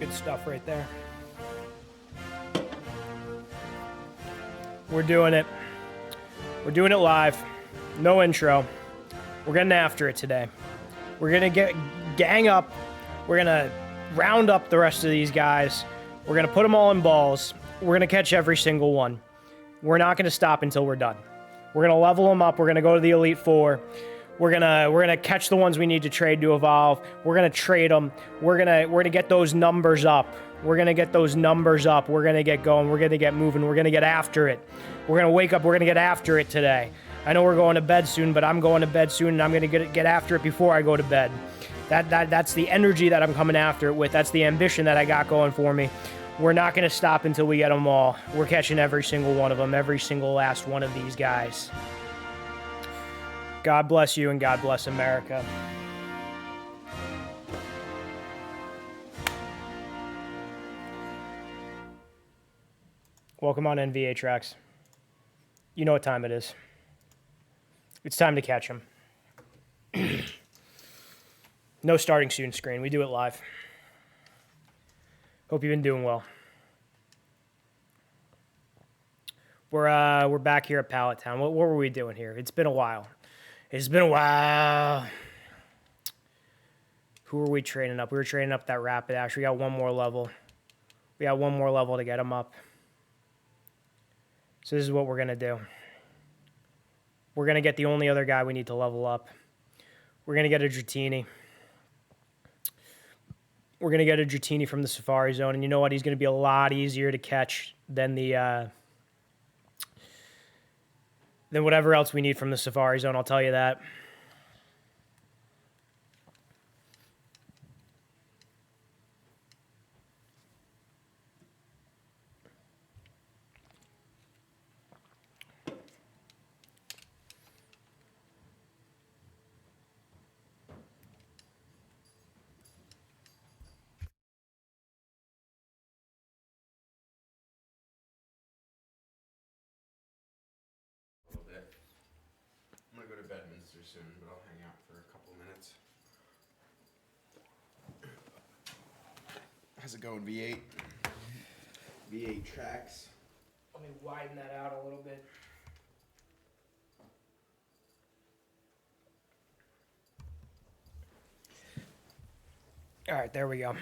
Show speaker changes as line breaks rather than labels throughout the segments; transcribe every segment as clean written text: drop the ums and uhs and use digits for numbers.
Good stuff right there. We're doing it. We're doing it live. No intro. We're getting after it today. We're going to gang up. We're going to round up the rest of these guys. We're going to put them all in balls. We're going to catch every single one. We're not going to stop until we're done. We're going to level them up. We're going to go to the Elite Four. We're gonna catch the ones we need to trade to evolve. We're gonna trade them. We're gonna get those numbers up. We're gonna get those numbers up. We're gonna get going. We're gonna get moving. We're gonna get after it. We're gonna wake up. We're gonna get after it today. I know we're going to bed soon, but I'm going to bed soon, and I'm gonna get after it before I go to bed. That's the energy that I'm coming after it with. That's the ambition that I got going for me. We're not gonna stop until we get them all. We're catching every single one of them. Every single last one of these guys. God bless you and God bless America. Welcome on NVA tracks. You know what time it is. It's time to catch them. No starting soon screen. We do it live. Hope you've been doing well. We're back here at Pallet Town. What were we doing here? It's been a while. It's been a while. Who were we training up? We were training up that Rapidash. We got one more level. We got one more level to get him up. So this is what we're going to do. We're going to get the only other guy we need to level up. We're going to get a Dratini. We're going to get a Dratini from the Safari Zone. And you know what? He's going to be a lot easier to catch than the... than whatever else we need from the Safari Zone, I'll tell you that.
I'm gonna go to Bedminster soon, but I'll hang out for a couple minutes. How's it going, V8? V8 tracks.
Let me widen that out a little bit. All right, there we go.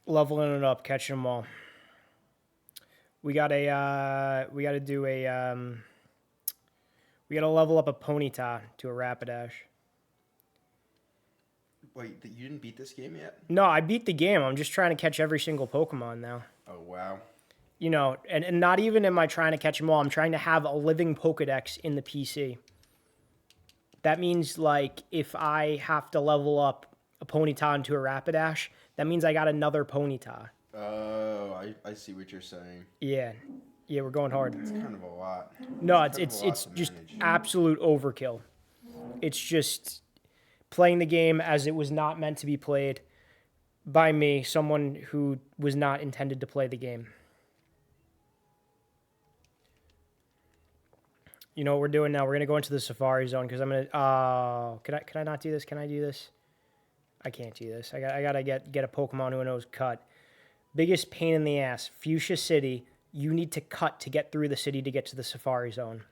Leveling it up, catching them all. We gotta level up a Ponyta to a Rapidash.
Wait, you didn't beat this game yet?
No, I beat the game. I'm just trying to catch every single Pokemon now.
Oh, wow.
You know, and not even am I trying to catch them all. I'm trying to have a living Pokedex in the PC. That means, like, if I have to level up a Ponyta into a Rapidash, that means I got another Ponyta.
Oh, I see what you're saying.
Yeah. Yeah, we're going hard.
It's kind of a lot.
No, it's just absolute overkill. It's just playing the game as it was not meant to be played by me, someone who was not intended to play the game. You know what we're doing now? We're gonna go into the Safari Zone because I'm gonna. Oh, can I not do this? Can I do this? I can't do this. I gotta get a Pokemon who knows cut. Biggest pain in the ass. Fuchsia City. You need to cut to get through the city to get to the Safari Zone.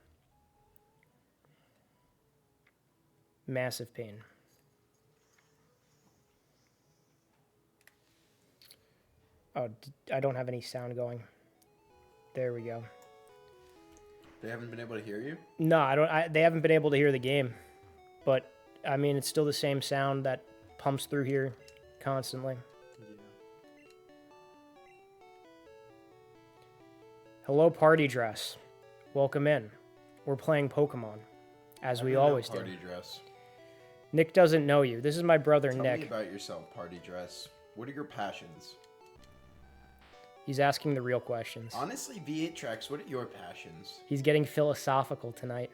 Massive pain. Oh, I don't have any sound going. There we go.
They haven't been able to hear you?
No, I don't. They haven't been able to hear the game, but I mean, it's still the same sound that pumps through here constantly.
Yeah.
Hello, party dress. Welcome in. We're playing Pokemon, as we always do.
Party dress.
Nick doesn't know you. This is my brother, Nick.
Tell me about yourself, party dress. What are your passions?
He's asking the real questions.
Honestly, V8 Tracks, what are your passions?
He's getting philosophical tonight.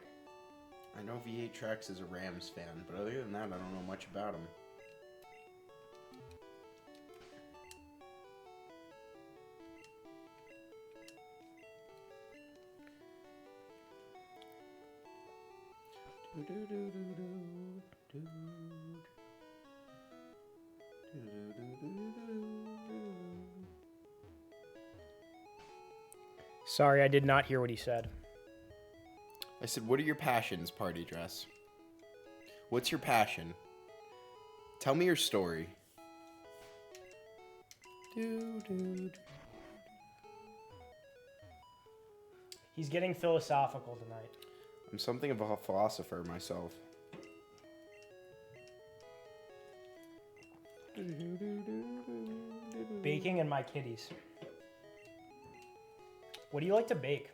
I know V8 Tracks is a Rams fan, but other than that, I don't know much about him.
Sorry, I did not hear what he said.
I said, what are your passions, party dress? What's your passion? Tell me your story.
He's getting philosophical tonight.
I'm something of a philosopher myself.
Baking and my kitties. What do you like to bake?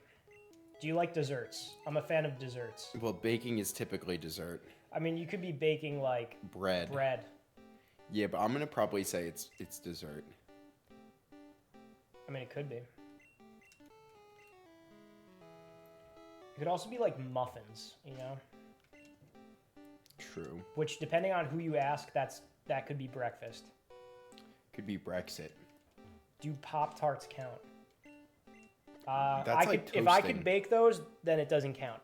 Do you like desserts? I'm a fan of desserts.
Well, baking is typically dessert.
I mean, you could be baking like
Bread. Yeah, but I'm gonna probably say it's dessert.
I mean, it could be. It could also be like muffins, you know?
True.
Which, depending on who you ask, that could be breakfast.
Could be Brexit.
Do Pop-Tarts count?
That's like
if I
toasting.
could bake those, then it doesn't count.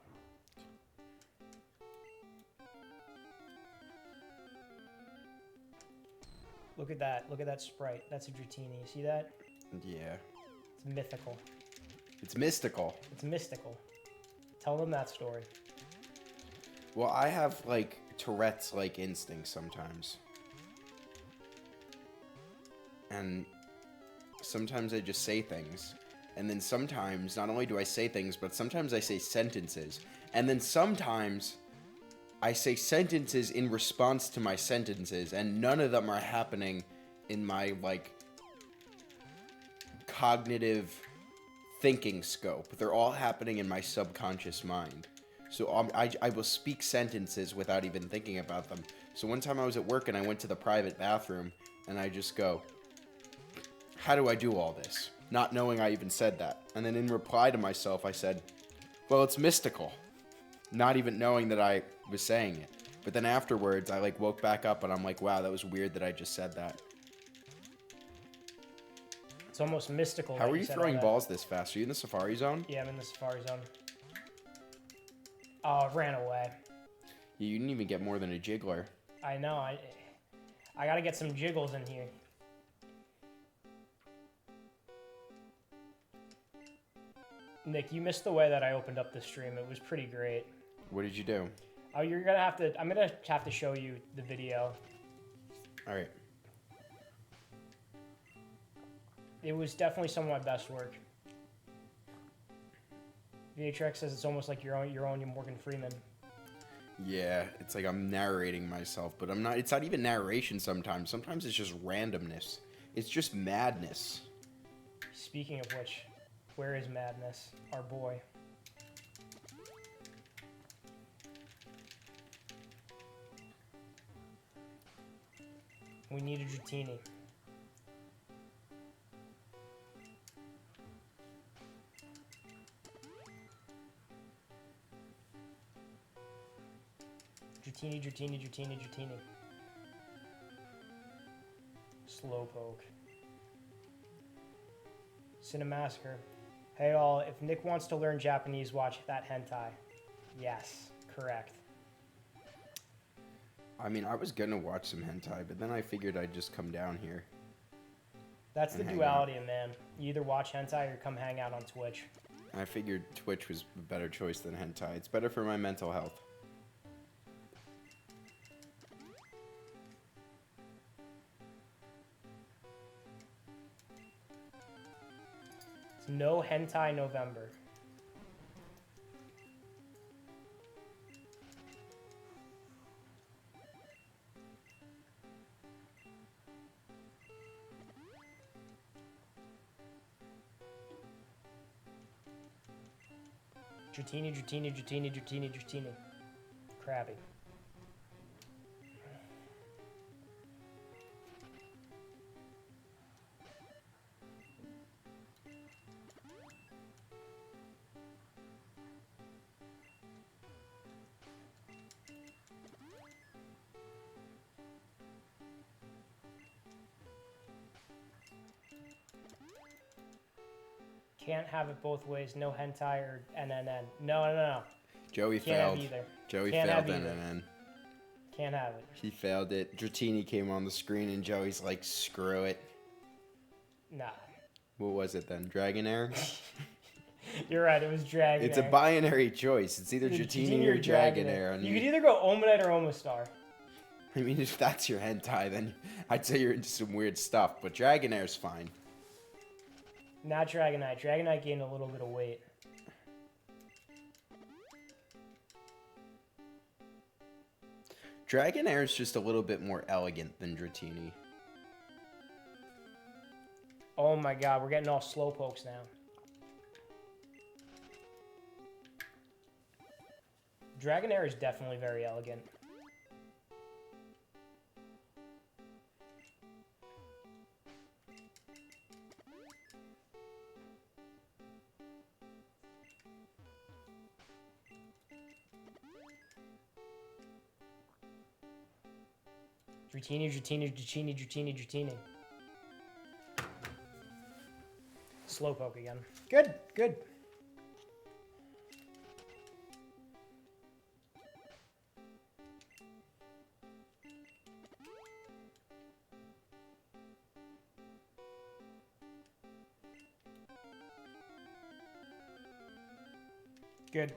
Look at that. Look at that Sprite. That's a Dratini. You see that?
Yeah.
It's mythical.
It's mystical.
It's mystical. Tell them that story.
Well, I have, like, Tourette's-like instincts sometimes. And sometimes I just say things. And then sometimes, not only do I say things, but sometimes I say sentences. And then sometimes I say sentences in response to my sentences, and none of them are happening in my, like, cognitive thinking scope. They're all happening in my subconscious mind. So I will speak sentences without even thinking about them. So one time I was at work and I went to the private bathroom, and I just go, how do I do all this? Not knowing I even said that. And then in reply to myself, I said, well, it's mystical. Not even knowing that I was saying it. But then afterwards, I like woke back up and I'm like, wow, that was weird that I just said that.
It's almost mystical.
How
that
are you
said
throwing
all that.
balls this fast? Are you in the Safari Zone?
Yeah, I'm in the Safari Zone. Oh, it ran away.
Yeah, you didn't even get more than a jiggler.
I know. I gotta get some jiggles in here. Nick, you missed the way that I opened up the stream. It was pretty great.
What did you do?
Oh, you're gonna have to. I'm gonna have to show you the video.
All right.
It was definitely some of my best work. VHX says it's almost like you're on Morgan Freeman.
Yeah, it's like I'm narrating myself, but I'm not. It's not even narration sometimes. Sometimes it's just randomness. It's just madness.
Speaking of which, where is Madness, our boy? We need a Dratini. Dratini. Slowpoke. Cinemassacre. Hey all, if Nick wants to learn Japanese, watch that hentai. Yes, correct.
I mean, I was gonna watch some hentai, but then I figured I'd just come down here.
That's the
and hang
duality of man. You either watch hentai or come hang out on Twitch.
I figured Twitch was a better choice than hentai. It's better for my mental health.
It's no hentai November. Dratini. Crabby. Can't have it both ways. No hentai or NNN. No.
Joey
Can't
failed.
have either.
Joey
Can't
failed
have
in
either.
and then
Can't have it.
he failed it. Dratini came on the screen and Joey's like, screw it.
Nah.
What was it then? Dragonair?
You're right, it was Dragonair.
It's a binary choice. It's either Dratini or Dragonair. And
You could either go Omanite or Omastar.
I mean, if that's your hentai, then I'd say you're into some weird stuff. But Dragonair's fine.
Not Dragonite. Dragonite gained a little bit of weight.
Dragonair's just a little bit more elegant than Dratini.
Oh my god, we're getting all slowpokes now. Dragonair is definitely very elegant. Dratini. Slowpoke again. Good, good. Good.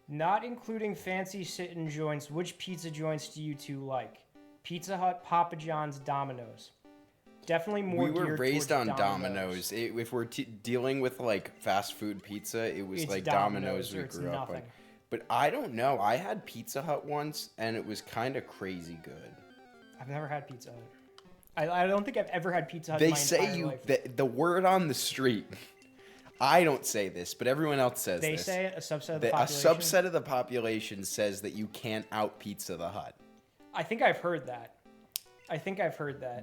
Not including fancy sit-in joints, which pizza joints do you two like? Pizza Hut, Papa John's, Domino's. Definitely more.
We were
geared
raised
towards
on Domino's. If we're dealing with like fast food pizza, it was
It's
like
Domino's
we
or it's
grew up on.
nothing.
But I don't know. I had Pizza Hut once, and it was kind of crazy good.
I've never had Pizza Hut. I don't think I've ever had Pizza Hut.
They
in my
say
entire
you
life.
the word on the street. I don't say this, but everyone else says
They
this.
say a subset of the
A
population.
subset of the population says that you can't out Pizza the Hut.
I think I've heard that.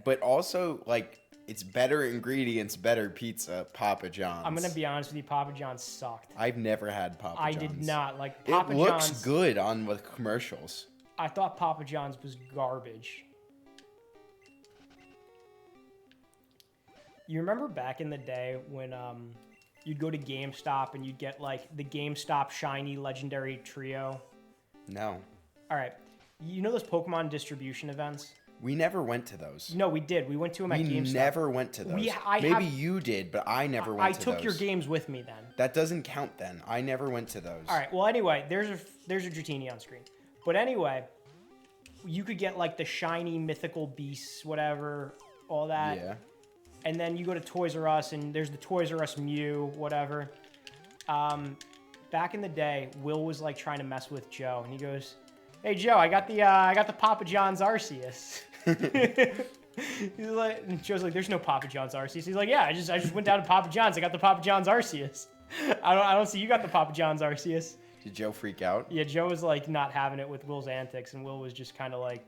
But also, like, it's better ingredients, better pizza, Papa John's.
I'm gonna be honest with you, Papa John's sucked.
I've never had Papa
I
John's.
did not like
It
Papa
looks
John's.
good on the commercials.
I thought Papa John's was garbage. You remember back in the day when you'd go to GameStop and you'd get like the GameStop shiny legendary trio?
No.
All right. You know those Pokemon distribution events?
We never went to those.
No, we did. We went to them at
We
GameStop.
never went to those. Maybe you did, but I never went to those.
I took your games with me then.
That doesn't count then. I never went to those.
All right. Well, anyway, there's a Dratini on screen. But anyway, you could get like the shiny mythical beasts, whatever, all that.
Yeah.
And then you go to Toys R Us, and there's the Toys R Us Mew, whatever. Back in the day, Will was like trying to mess with Joe, and he goes, "Hey Joe, I got the Papa John's Arceus." He's like, and Joe's like, "There's no Papa John's Arceus." He's like, "Yeah, I just went down to Papa John's. I got the Papa John's Arceus." I don't see you got the Papa John's Arceus.
Did Joe freak out?
Yeah, Joe was like not having it with Will's antics, and Will was just kind of like,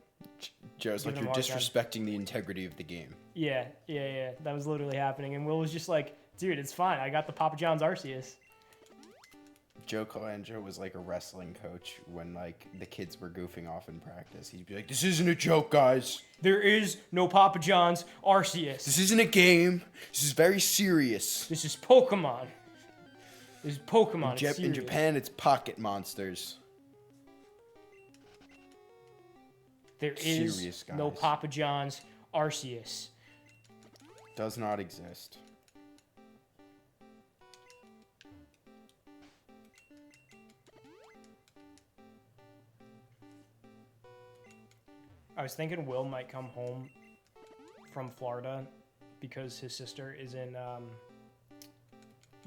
Joe's like,
Give him
you're
a hard time.
disrespecting the integrity of the game.
yeah, that was literally happening, and Will was just like, "Dude, it's fine. I got the Papa John's Arceus."
Joe Colangelo was like a wrestling coach when like the kids were goofing off in practice. He'd be like, "This isn't a joke, guys.
There is no Papa John's Arceus.
This isn't a game. This is very serious."
This is Pokemon. This is Pokemon. It's
In
serious.
Japan, it's pocket monsters.
There is
Serious,
no
guys.
Papa John's Arceus.
Does not exist.
I was thinking Will might come home from Florida because his sister is in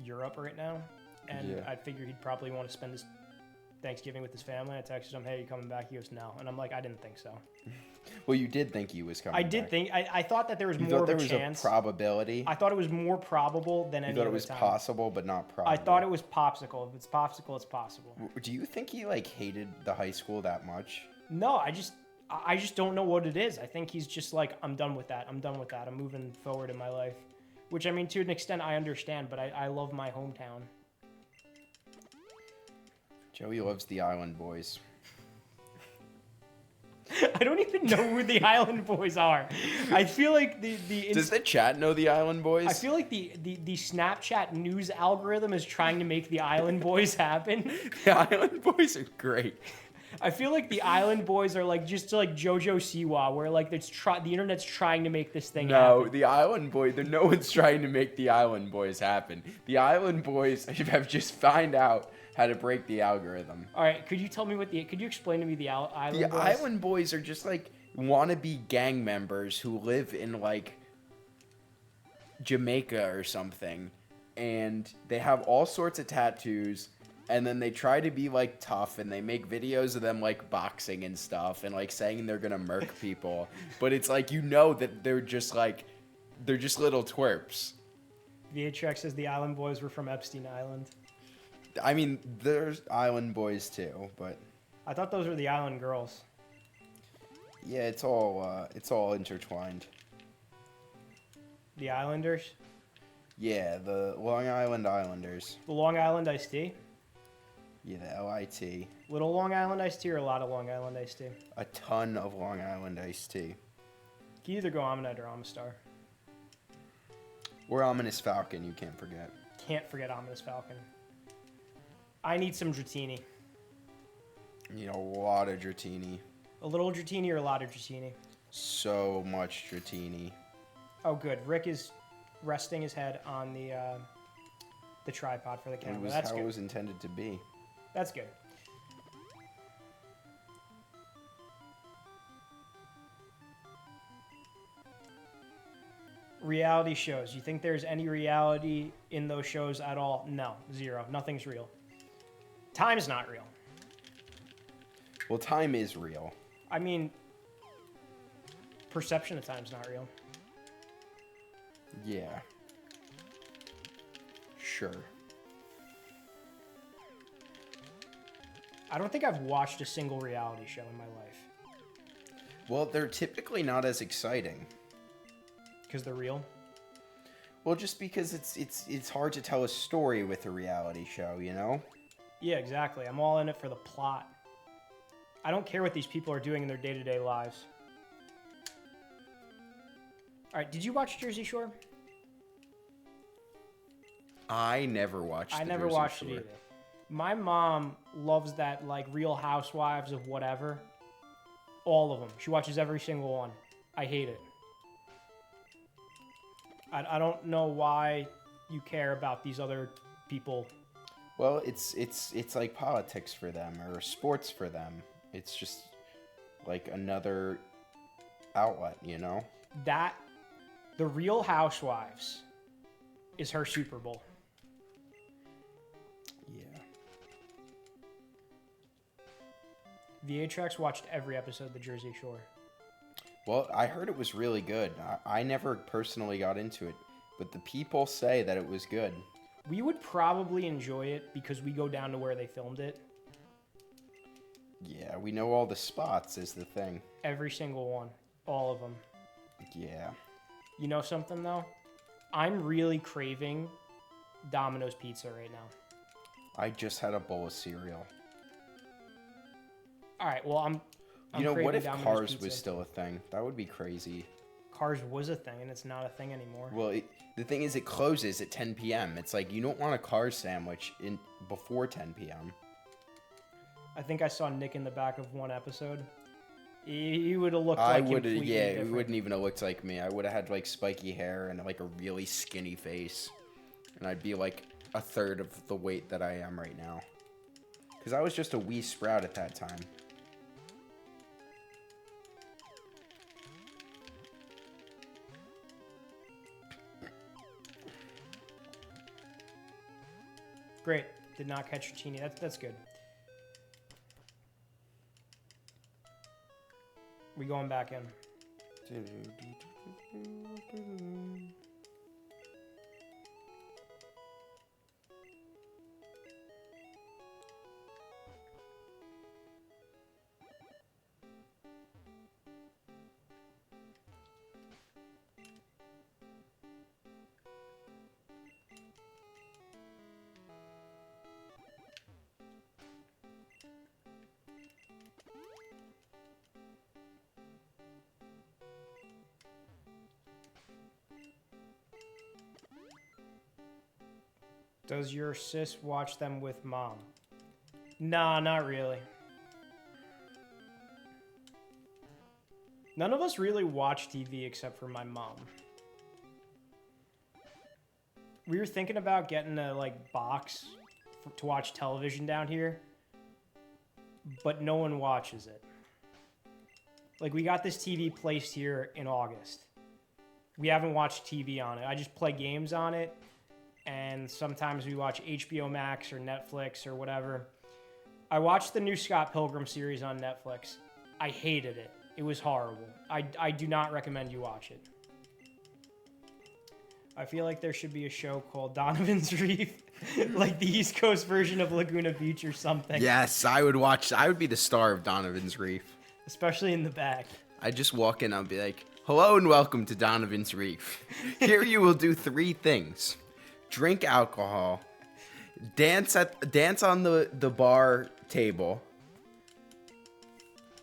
Europe right now, and
Yeah.
I figured he'd probably want to spend his Thanksgiving with his family. I texted him, "Hey, you coming back?" He goes, "No," and I'm like, "I didn't think so."
Well, you did think he was coming.
I did
back.
think I thought that there was
You
more
thought
of
there
a
was
chance.
a probability.
I thought it was more probable than
You
any
thought it
other
was
time.
possible, but not probable.
I thought it was popsicle. If it's popsicle, it's possible.
Do you think he like hated the high school that much?
No, I just don't know what it is. I think he's just like, I'm done with that. I'm done with that. I'm moving forward in my life. Which, I mean, to an extent, I understand, but I love my hometown.
Joey loves the Island Boys.
I don't even know who the Island Boys are. I feel like
Does the chat know the Island Boys?
I feel like the Snapchat news algorithm is trying to make the Island Boys happen.
The Island Boys are great.
I feel like the Island Boys are like just like JoJo Siwa, where like the internet's trying to make this thing happen.
No, the Island Boy. No one's trying to make the Island Boys happen. The Island Boys have just found out how to break the algorithm.
All right, could you explain to me the Island Boys?
The Island Boys are just like wannabe gang members who live in like Jamaica or something, and they have all sorts of tattoos, and then they try to be like tough, and they make videos of them like boxing and stuff, and like saying they're gonna murk people, but it's like that they're just little twerps.
VHX says the Island Boys were from Epstein Island.
I mean, there's Island Boys too, but
I thought those were the Island Girls.
yeah, it's all intertwined.
The Islanders?
Yeah, the Long Island Islanders.
The Long Island Iced Tea?
Yeah, the LIT.
Little Long Island Iced Tea or a lot of Long Island Iced Tea?
A ton of Long Island iced tea.
You can either go Ammonite or Amistar.
Or Ominous Falcon, you can't forget.
Can't forget Ominous Falcon. I need some Dratini.
You know, a lot of Dratini.
A little Dratini or a lot of Dratini?
So much Dratini.
Oh, good. Rick is resting his head on the tripod for the camera.
It was
That's
how
good.
it was intended to be.
That's good. Reality shows. You think there's any reality in those shows at all? No. Zero. Nothing's real. Time's not real.
Well, time is real.
I mean, perception of time's not real.
Yeah. Sure.
I don't think I've watched a single reality show in my life.
Well, they're typically not as exciting.
Because they're real?
Well, just because it's hard to tell a story with a reality show, you know?
Yeah, exactly. I'm all in it for the plot. I don't care what these people are doing in their day-to-day lives. All right, did you watch Jersey Shore?
I never watched
I
the
never
Jersey
watched
Shore.
it either. My mom loves that, like, Real Housewives of whatever. All of them. She watches every single one. I hate it. I don't know why you care about these other people.
Well, it's like politics for them or sports for them. It's just like another outlet, you know?
The Real Housewives is her Super Bowl.
Yeah.
VHX watched every episode of the Jersey Shore.
Well, I heard it was really good. I never personally got into it, but the people say that it was good.
We would probably enjoy it because we go down to where they filmed it.
Yeah, we know all the spots is the thing.
Every single one. All of them.
Yeah.
You know something, though? I'm really craving Domino's Pizza right now.
I just had a bowl of cereal.
All right, well, I'm
You know, what
craving
if
Domino's
Cars
Pizza.
was still a thing? That would be crazy.
Cars was a thing, and it's not a thing anymore.
Well, the thing is, it closes at 10 p.m. It's like, you don't want a Cars sandwich before 10 p.m.
I think I saw Nick in the back of one episode. He would have looked like completely different.
He wouldn't even have looked like me. I would have had, like, spiky hair and, like, a really skinny face. And I'd be, like, a third of the weight that I am right now. Because I was just a wee sprout at that time.
Great. Did not catch Dratini. That's good. We going back in. Does your sis watch them with mom? Nah, not really. None of us really watch TV except for my mom. We were thinking about getting a box to watch television down here, but no one watches it. Like, we got this TV placed here in August. We haven't watched TV on it. I just play games on it, and sometimes we watch HBO Max or Netflix or whatever. I watched the new Scott Pilgrim series on Netflix. I hated it. It was horrible. I do not recommend you watch it. I feel like there should be a show called Donovan's Reef, like the East Coast version of Laguna Beach or something.
Yes, I would watch. I would be the star of Donovan's Reef.
Especially in the back.
I'd just walk in, I'd be like, hello and welcome to Donovan's Reef. Here you will do 3 things. Drink alcohol, dance on the bar table,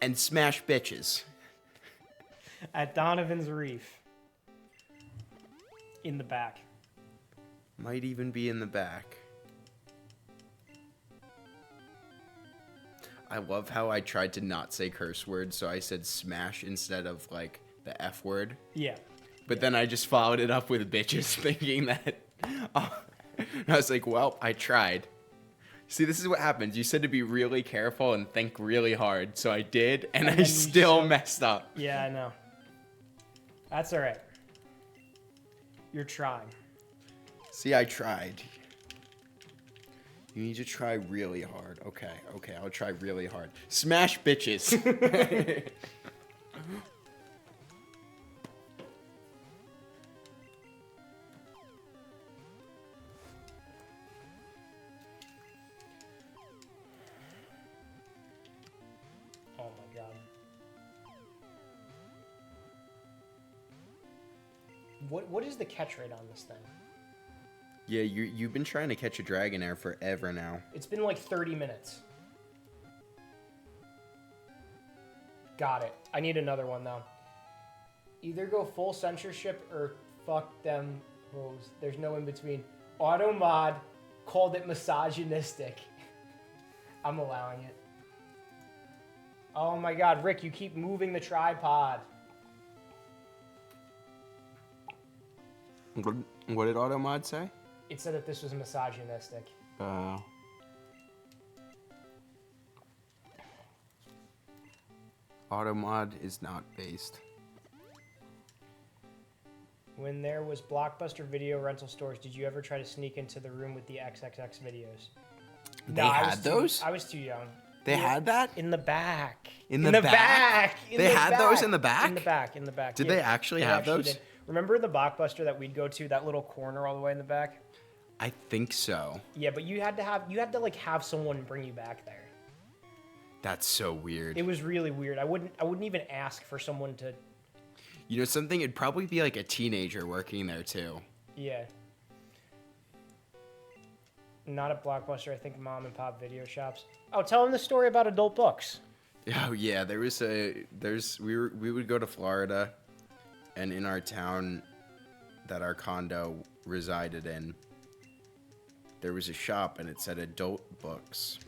and smash bitches.
At Donovan's Reef. In the back.
Might even be in the back. I love how I tried to not say curse words, so I said smash instead of like the F word.
Yeah.
But then I just followed it up with bitches, thinking that. I was like, well, I tried. See, this is what happens. You said to be really careful and think really hard, so I did, and I still messed up.
Yeah, I know. That's all right. You're trying.
See, I tried. You need to try really hard. Okay, I'll try really hard. Smash bitches.
Oh my god. What is the catch rate on this thing?
Yeah, you've been trying to catch a Dragonair forever now.
It's been like 30 minutes. Got it. I need another one though. Either go full censorship or fuck them hoes. There's no in between. Automod called it misogynistic. I'm allowing it. Oh my god, Rick, you keep moving the tripod.
What did Automod say?
It said that this was misogynistic.
Automod is not based.
When there was Blockbuster video rental stores, did you ever try to sneak into the room with the XXX videos?
They had those?
I was too young.
They had that?
In the back.
In the back? They had those in the back?
In the back.
Did they actually have those?
Did. Remember the Blockbuster that we'd go to, that little corner all the way in the back?
I think so.
Yeah, but you had to have someone bring you back there.
That's so weird.
It was really weird. I wouldn't even ask for someone to.
You know something? It'd probably be like a teenager working there too.
Yeah. Not at Blockbuster. I think mom and pop video shops. Oh, tell them the story about adult books.
Oh yeah, we would go to Florida, and in our town that our condo resided in, there was a shop and it said adult books.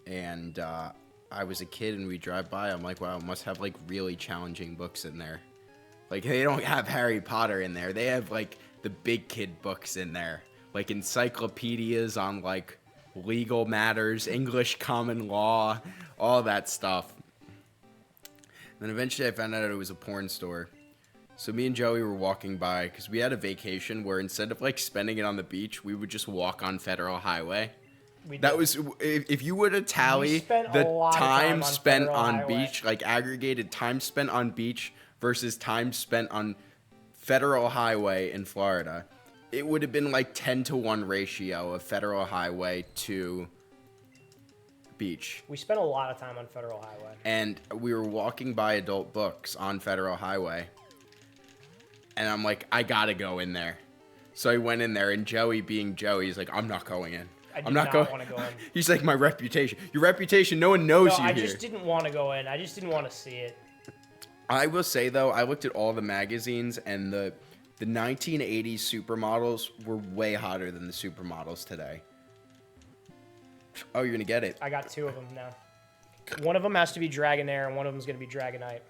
And I was a kid and we drive by. I'm like, wow, it must have like really challenging books in there. Like they don't have Harry Potter in there. They have like the big kid books in there, like encyclopedias on like legal matters, English common law, all that stuff. Then eventually I found out it was a porn store. So me and Joey were walking by because we had a vacation where instead of like spending it on the beach, we would just walk on Federal Highway. That was, if you were to tally the time spent on beach, like aggregated time spent on beach versus time spent on Federal Highway in Florida, it would have been like 10-to-1 ratio of Federal Highway to beach.
We spent a lot of time on Federal Highway.
And we were walking by adult books on Federal Highway. And I'm like, I gotta go in there. So I went in there, and Joey, being Joey, he's like, I'm not going in.
I'm not going to go in.
He's like, my reputation. Your reputation, no one knows you here.
I just didn't want to go in. I just didn't want to see it.
I will say, though, I looked at all the magazines, and the The 1980s supermodels were way hotter than the supermodels today. Oh, you're gonna get it.
I got 2 of them now. One of them has to be Dragonair, and one of them's gonna be Dragonite.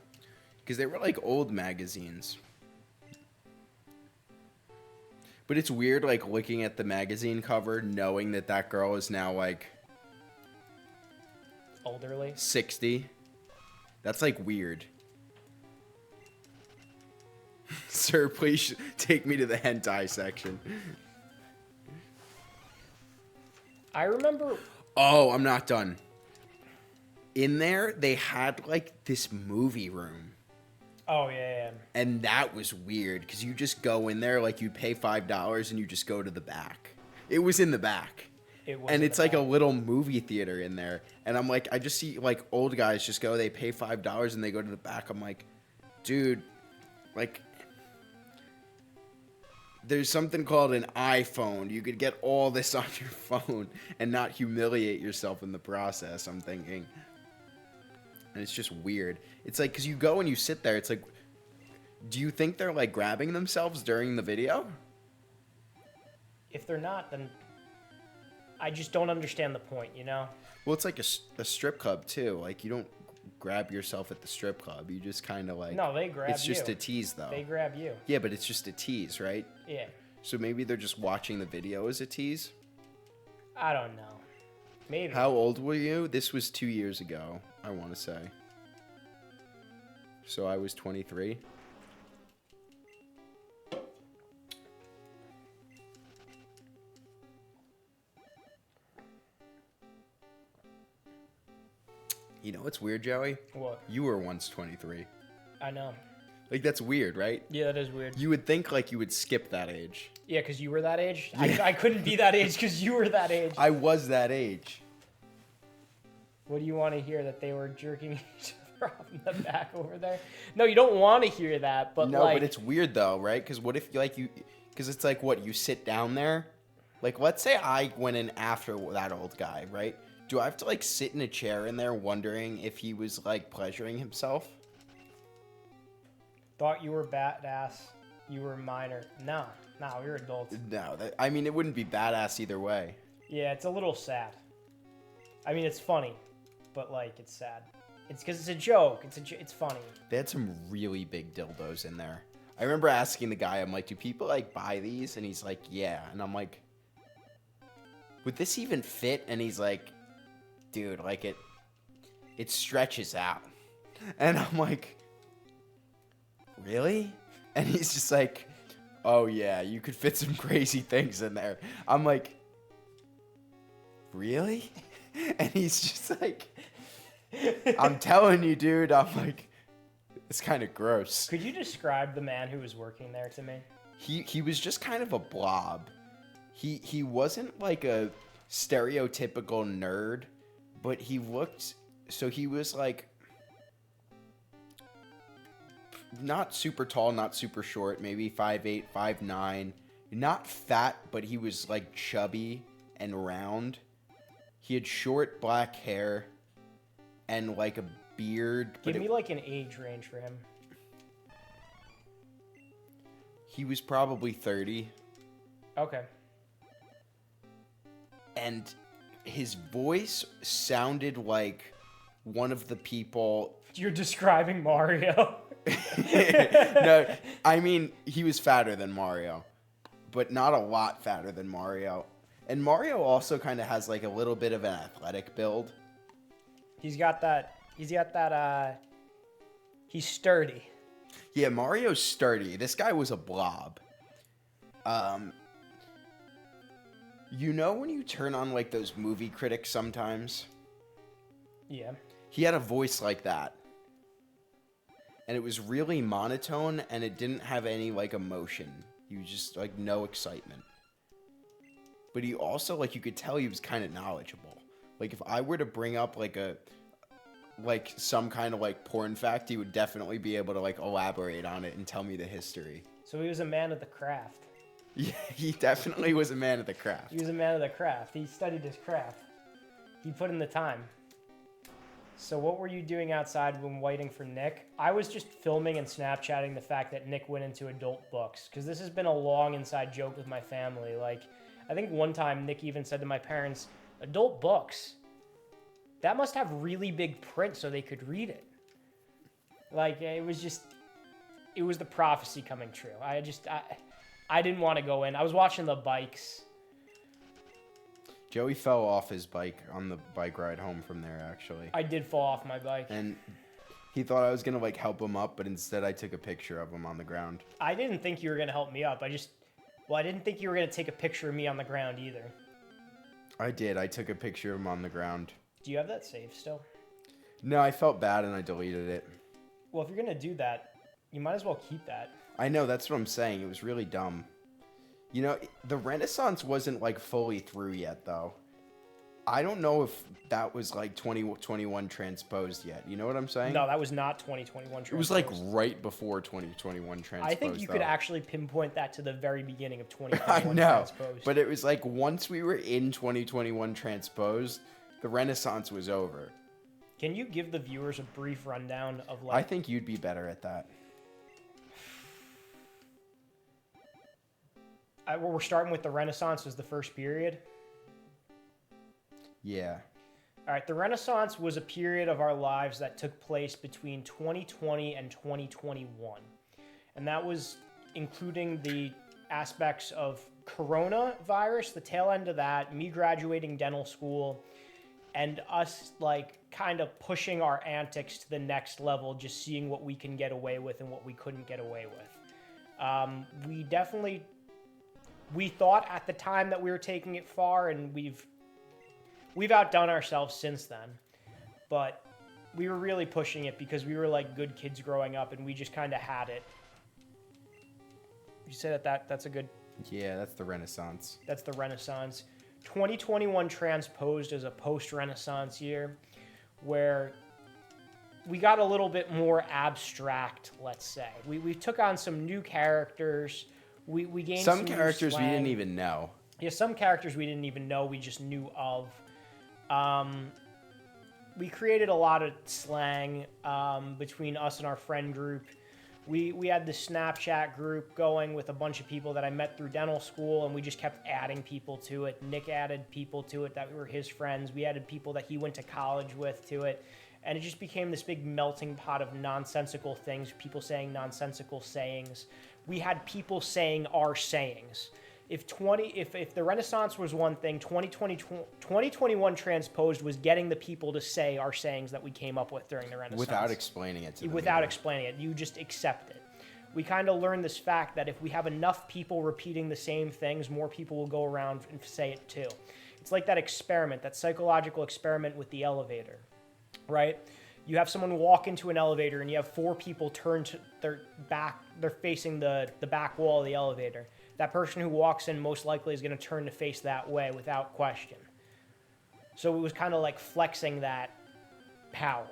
Because they were like old magazines. But it's weird, like, looking at the magazine cover, knowing that that girl is now, like...
Elderly.
60. That's, like, weird. Sir, please take me to the hentai section.
I remember...
Oh, I'm not done. In there, they had, like, this movie room.
Oh, yeah.
And that was weird, because you just go in there, like, you pay $5 and you just go to the back. It was in the back. And it's like a little movie theater in there. And I'm like, I just see, like, old guys just go, they pay $5 and they go to the back. I'm like, dude, like, there's something called an iPhone. You could get all this on your phone and not humiliate yourself in the process, I'm thinking. And it's just weird. It's like, because you go and you sit there, it's like, do you think they're, like, grabbing themselves during the video?
If they're not, then I just don't understand the point, you know?
Well, it's like a strip club, too. Like, you don't grab yourself at the strip club. You just kind of, like...
No, they grab you.
It's just a tease, though.
They grab you.
Yeah, but it's just a tease, right?
Yeah.
So maybe they're just watching the video as a tease?
I don't know. Maybe.
How old were you? This was 2 years ago, I want to say. So I was 23. You know what's weird, Joey?
What?
You were once 23.
I know.
Like, that's weird, right?
Yeah, that is weird.
You would think, like, you would skip that age.
Yeah, because you were that age?
Yeah.
I couldn't be that age because you were that age.
I was that age.
What do you want to hear? That they were jerking each other off in the back over there? No, you don't want to hear that, but
No,
like...
but it's weird, though, right? Because what if, like, you... Because it's like, what, you sit down there? Like, let's say I went in after that old guy, right? Do I have to, like, sit in a chair in there wondering if he was, like, pleasuring himself?
Thought you were badass. You were minor. No, you're adults.
No, I mean, it wouldn't be badass either way.
Yeah, it's a little sad. I mean, it's funny, but, like, it's sad. It's because it's a joke. It's funny.
They had some really big dildos in there. I remember asking the guy, I'm like, do people, like, buy these? And he's like, yeah. And I'm like, would this even fit? And he's like, dude, like, it stretches out. And I'm like, really? And he's just like, oh, yeah, you could fit some crazy things in there. I'm like, really? And he's just like, I'm telling you, dude. I'm like, it's kind of gross.
Could you describe the man who was working there to me?
He was just kind of a blob. He wasn't like a stereotypical nerd, but he looked, so he was like not super tall, not super short, maybe 5'8", 5'9", not fat, but he was like chubby and round. He had short black hair and like a beard.
Give me like an age range for him.
He was probably 30.
Okay.
And his voice sounded like one of the people...
You're describing Mario.
No, I mean, he was fatter than Mario, but not a lot fatter than Mario. And Mario also kind of has like a little bit of an athletic build.
He's sturdy.
Yeah, Mario's sturdy. This guy was a blob. You know when you turn on like those movie critics sometimes?
Yeah.
He had a voice like that. And it was really monotone and it didn't have any like emotion. He was just like no excitement. But he also, like, you could tell he was kind of knowledgeable. Like, if I were to bring up, like, some kind of, like, porn fact, he would definitely be able to, like, elaborate on it and tell me the history.
So he was a man of the craft.
Yeah, he definitely was a man of the craft.
He was a man of the craft. He studied his craft. He put in the time. So what were you doing outside when waiting for Nick? I was just filming and Snapchatting the fact that Nick went into adult books, because this has been a long inside joke with my family. Like, I think one time Nick even said to my parents, adult books? That must have really big print so they could read it. Like, it was the prophecy coming true. I didn't want to go in. I was watching the bikes.
Joey fell off his bike on the bike ride home from there, actually.
I did fall off my bike.
And he thought I was going to, like, help him up, but instead I took a picture of him on the ground.
I didn't think you were going to help me up. I didn't think you were going to take a picture of me on the ground either.
I did. I took a picture of him on the ground.
Do you have that saved still?
No, I felt bad and I deleted it.
Well, if you're going to do that, you might as well keep that.
I know, that's what I'm saying. It was really dumb. You know, the Renaissance wasn't, like, fully through yet, though. I don't know if that was, like, 2021 transposed yet. You know what I'm saying?
No, that was not 2021 transposed.
It was, like, right before 2021 transposed,
I think you could actually pinpoint that to the very beginning of
I
2021
know,
transposed.
but it was, like, once we were in 2021 transposed, the Renaissance was over.
Can you give the viewers a brief rundown of, like...
I think you'd be better at that.
We're starting with the Renaissance as the first period.
Yeah.
All right, the Renaissance was a period of our lives that took place between 2020 and 2021. And that was including the aspects of coronavirus, the tail end of that, me graduating dental school, and us, like, kind of pushing our antics to the next level, just seeing what we can get away with and what we couldn't get away with. We thought at the time that we were taking it far, and we've outdone ourselves since then. But we were really pushing it because we were like good kids growing up, and we just kind of had it. You say that's a good...
Yeah, that's the Renaissance.
That's the Renaissance. 2021 transposed as a post-Renaissance year, where we got a little bit more abstract, let's say. We took on some new characters. We gained some
characters we didn't even know.
Yeah, some characters we didn't even know, we just knew of. We created a lot of slang between us and our friend group. We had the Snapchat group going with a bunch of people that I met through dental school, and we just kept adding people to it. Nick added people to it that were his friends. We added people that he went to college with to it. And it just became this big melting pot of nonsensical things, people saying nonsensical sayings. We had people saying our sayings. If the Renaissance was one thing, 2021 transposed was getting the people to say our sayings that we came up with during the Renaissance.
Without explaining it to them.
Without explaining it. You just accept it. We kind of learned this fact that if we have enough people repeating the same things, more people will go around and say it too. It's like that experiment, that psychological experiment with the elevator, right? You have someone walk into an elevator and you have 4 people turn to their back, they're facing the back wall of the elevator. That person who walks in most likely is going to turn to face that way without question. So it was kind of like flexing that power.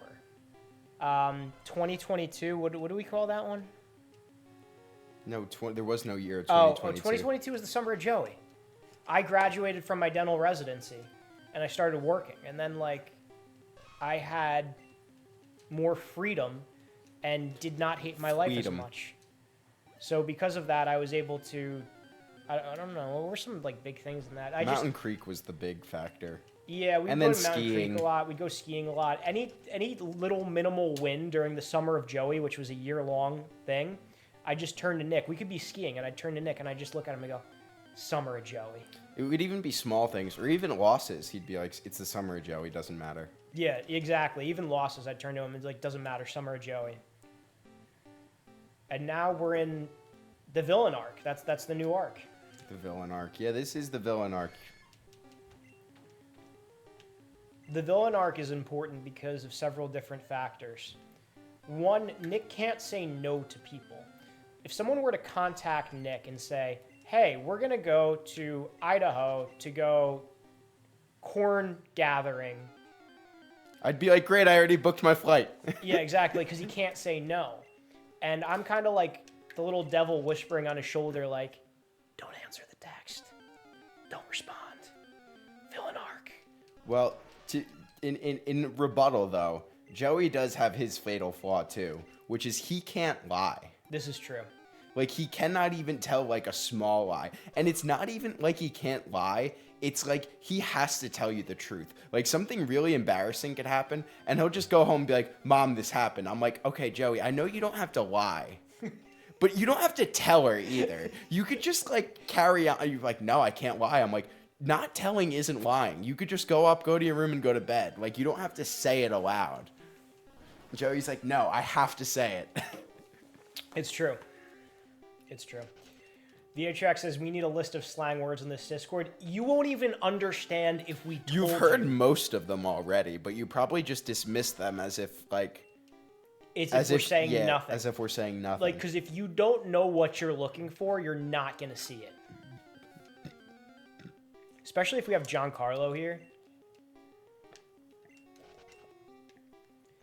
2022, what do we call that one?
No, there was no year of 2022.
2022 was the summer of Joey. I graduated from my dental residency and I started working. And then, like, I had more freedom and did not hate my life as much. So because of that, I was able to, I don't know, what were some, like, big things in that?
Mountain Creek was the big factor.
Yeah, we'd go to Mountain Creek a lot. We'd go skiing a lot. Any little minimal win during the summer of Joey, which was a year-long thing, I just turned to Nick. We could be skiing, and I'd turn to Nick, and I'd just look at him and go, summer of Joey.
It would even be small things, or even losses. He'd be like, it's the summer of Joey, doesn't matter.
Yeah, exactly. Even losses, I'd turn to him and like, doesn't matter, summer of Joey. And now we're in the villain arc. That's the new arc.
The villain arc. Yeah, this is the villain arc.
The villain arc is important because of several different factors. One, Nick can't say no to people. If someone were to contact Nick and say, hey, we're going to go to Idaho to go corn gathering.
I'd be like, great, I already booked my flight.
Yeah, exactly, because he can't say no. And I'm kind of like the little devil whispering on his shoulder, like, don't answer the text. Don't respond. Villain arc.
Well, in rebuttal, though, Joey does have his fatal flaw too, which is he can't lie.
This is true.
Like, he cannot even tell, like, a small lie. And it's not even like he can't lie. It's like he has to tell you the truth. Like, something really embarrassing could happen, and he'll just go home and be like, Mom, this happened. I'm like, okay, Joey, I know you don't have to lie. But you don't have to tell her either. You could just, like, carry on. You're like, no, I can't lie. I'm like, not telling isn't lying. You could just go to your room and go to bed. Like, you don't have to say it aloud. Joey's like, no, I have to say it.
It's true. It's true. VHX says we need a list of slang words in this Discord. You won't even understand if we told
You've heard most of them already, but you probably just dismiss them as if, like...
As if we're saying nothing.
As if we're saying nothing.
Like, because if you don't know what you're looking for, you're not going to see it. Especially if we have Giancarlo here.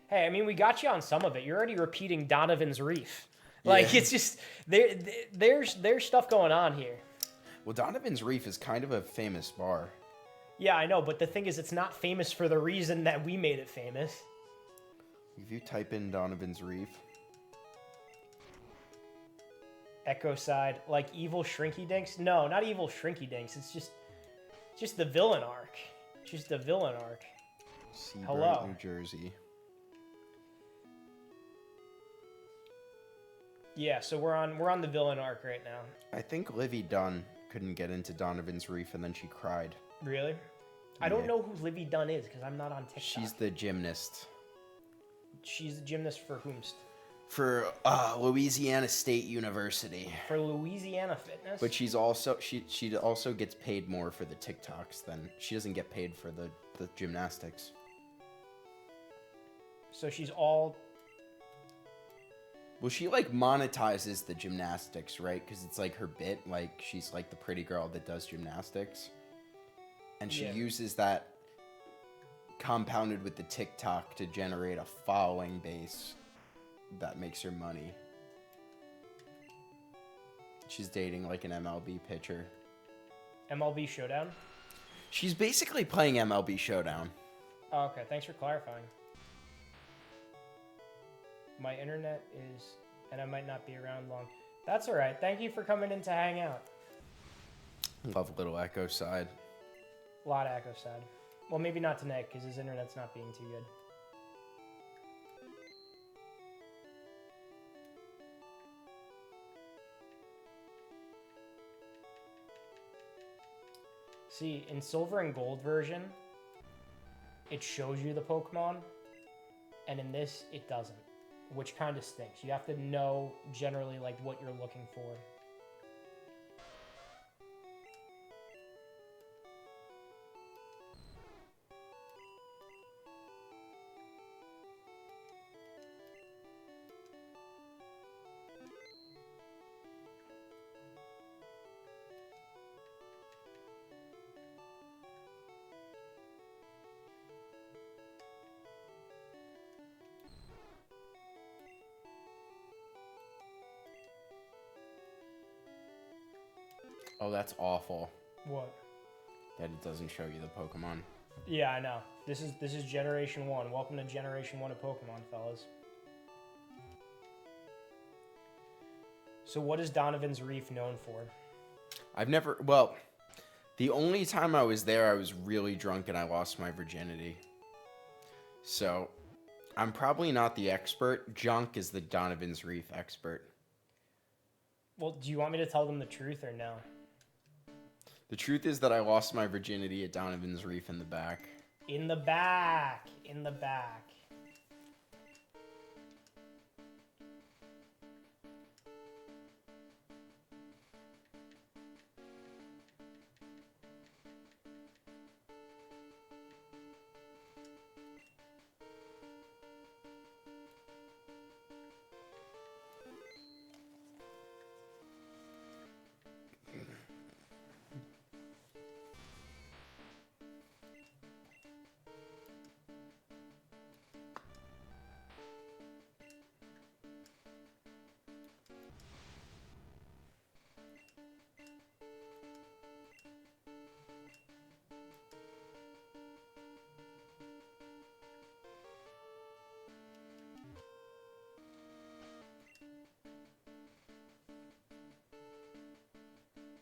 Hey, I mean, we got you on some of it. You're already repeating Donovan's Reef. Like, yeah. It's just, there's stuff going on here.
Well, Donovan's Reef is kind of a famous bar.
Yeah, I know, but the thing is, it's not famous for the reason that we made it famous.
If you type in Donovan's Reef.
Echo side, like evil Shrinky Dinks? No, not evil Shrinky Dinks. It's just the villain arc. Just the villain arc.
Seabright,
Hello.
New Jersey.
Yeah, so we're on the villain arc right now.
I think Livy Dunn couldn't get into Donovan's Reef and then she cried.
Really? I don't know who Livy Dunn is because I'm not on TikTok.
She's the gymnast.
She's the gymnast for whomst?
For Louisiana State University.
For Louisiana Fitness?
But she's also she also gets paid more for the TikToks than she doesn't get paid for the gymnastics.
So she's all...
Well, she, like, monetizes the gymnastics, right? Because it's, like, her bit. Like, she's, like, the pretty girl that does gymnastics. And she uses that compounded with the TikTok to generate a following base that makes her money. She's dating, like, an MLB pitcher.
MLB Showdown?
She's basically playing MLB Showdown.
Oh, okay. Thanks for clarifying. My internet is, and I might not be around long. That's all right. Thank you for coming in to hang out.
Love little Echo side.
A lot of Echo side. Well, maybe not tonight because his internet's not being too good. See, in Silver and Gold version, it shows you the Pokemon, and in this, it doesn't. Which kind of stinks. You have to know generally like what you're looking for.
Oh, that's awful.
What?
That it doesn't show you the Pokemon.
Yeah, I know. This is Generation 1. Welcome to Generation 1 of Pokemon, fellas. So what is Donovan's Reef known for?
Well, the only time I was there, I was really drunk and I lost my virginity. So, I'm probably not the expert. Junk is the Donovan's Reef expert.
Well, do you want me to tell them the truth or no?
The truth is that I lost my virginity at Donovan's Reef in the back.
In the back. In the back.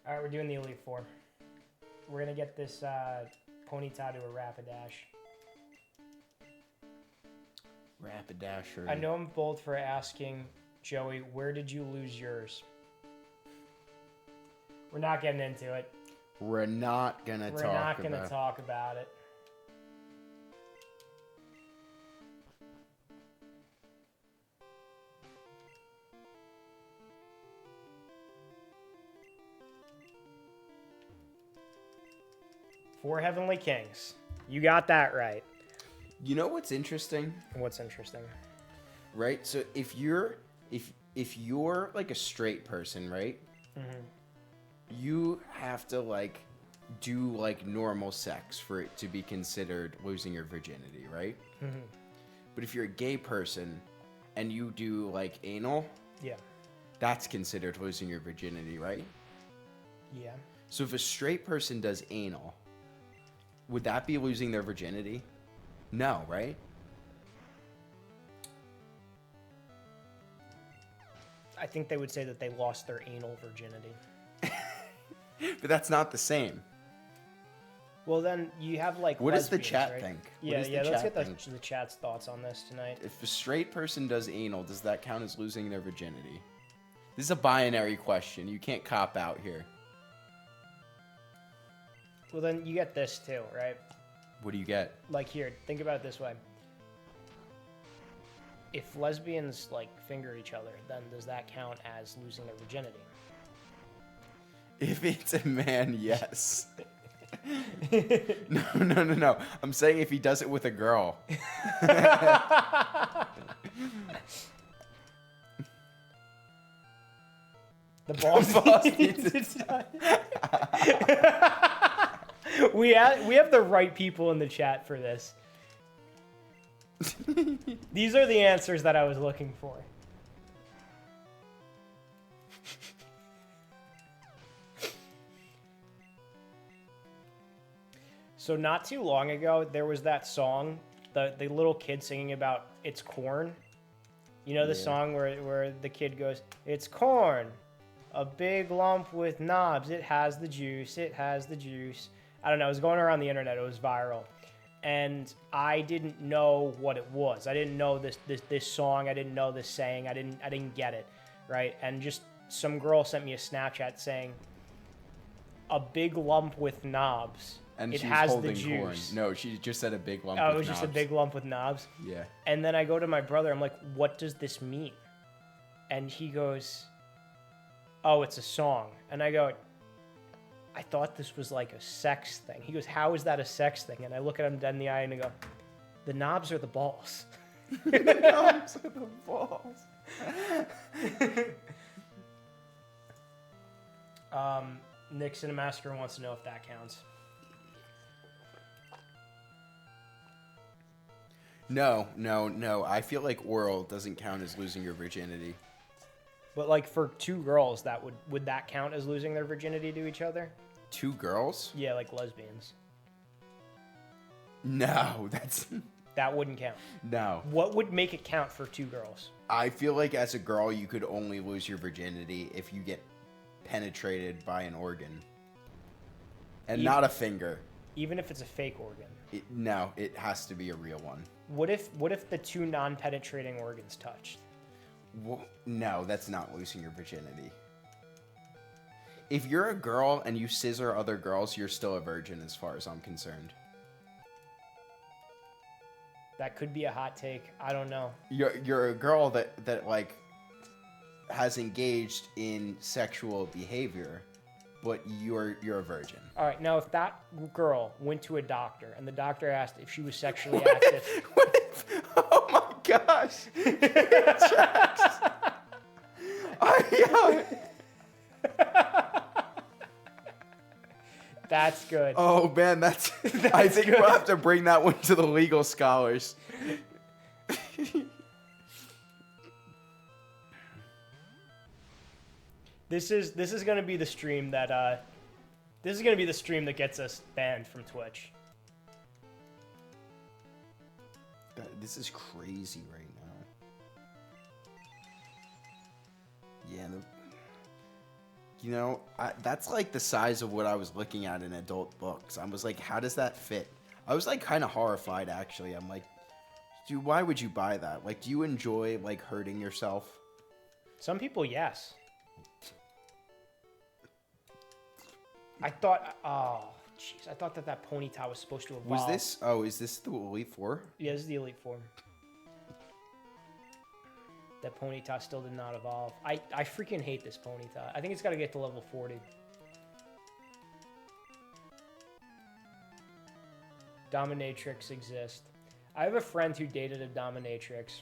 All right, we're doing the Elite Four. We're going to get this Ponyta to a Rapidash.
Rapidasher.
I know I'm bold for asking, Joey, where did you lose yours? We're not getting into it.
We're not going to talk about it.
We're not going to talk about it. Four Heavenly Kings. You got that right.
You know what's interesting?
What's interesting?
Right? So if you're like a straight person, right?
Mm-hmm.
You have to like do like normal sex for it to be considered losing your virginity, right?
Mm-hmm.
But if you're a gay person and you do like anal,
Yeah.
that's considered losing your virginity, right?
Yeah.
So if a straight person does anal, would that be losing their virginity? No, right?
I think they would say that they lost their anal virginity.
But that's not the same.
Well, then you have like.
What does the
lesbians,
chat
right?
think?
Yeah,
What does
yeah.
the
Let's
chat
get
think?
the chat's thoughts on this tonight.
If a straight person does anal, does that count as losing their virginity? This is a binary question. You can't cop out here.
Well, then you get this too, right?
What do you get?
Like here, think about it this way. If lesbians like finger each other, then does that count as losing their virginity?
If it's a man, yes. No. I'm saying if he does it with a girl.
The boss needs its time. We have the right people in the chat for this. These are the answers that I was looking for. So not too long ago, there was that song, the little kid singing about it's corn. You know the song where the kid goes, it's corn, a big lump with knobs. It has the juice. It has the juice. I don't know. It was going around the internet. It was viral. And I didn't know what it was. I didn't know this song. I didn't know this saying. I didn't get it, right? And just some girl sent me a Snapchat saying, a big lump with knobs.
And
it
she's
has
holding
the
corn.
juice.
No, she just said a big lump
Oh,
with
it was just a
knobs.
big lump with knobs?
Yeah.
And then I go to my brother. I'm like, what does this mean? And he goes, oh, it's a song. And I go, I thought this was like a sex thing. He goes, how is that a sex thing? And I look at him dead in the eye and I go, the knobs are the balls.
The knobs are the balls.
Nick Cinemaster wants to know if that counts.
No. I feel like oral doesn't count as losing your virginity.
But like for two girls, that would that count as losing their virginity to each other?
Two girls?
Yeah, like lesbians.
No, that's...
That wouldn't count.
No.
What would make it count for two girls?
I feel like as a girl, you could only lose your virginity if you get penetrated by an organ. And not a finger.
Even if it's a fake organ.
No, it has to be a real one.
What if the two non-penetrating organs touched?
No, that's not losing your virginity. If you're a girl and you scissor other girls, you're still a virgin as far as I'm concerned.
That could be a hot take. I don't know.
You're a girl that like has engaged in sexual behavior, but you're a virgin.
All right, now if that girl went to a doctor and the doctor asked if she was sexually active.
Oh my gosh!
That's good.
Oh man, that's I think
good.
we'll have to bring that one to the legal scholars.
This is gonna be the stream that gets us banned from Twitch.
This is crazy right now. You know, that's like the size of what I was looking at in adult books. I was like, how does that fit? I was like kind of horrified, actually. I'm like, dude, why would you buy that? Like, do you enjoy like hurting yourself?
Some people, yes. I thought, oh, jeez, I thought that Ponyta was supposed to evolve.
Was this? Oh, is this the Elite Four?
Yeah, this is the Elite Form. That Ponyta still did not evolve. I freaking hate this Ponyta. I think it's got to get to level 40. Dominatrix exist. I have a friend who dated a Dominatrix.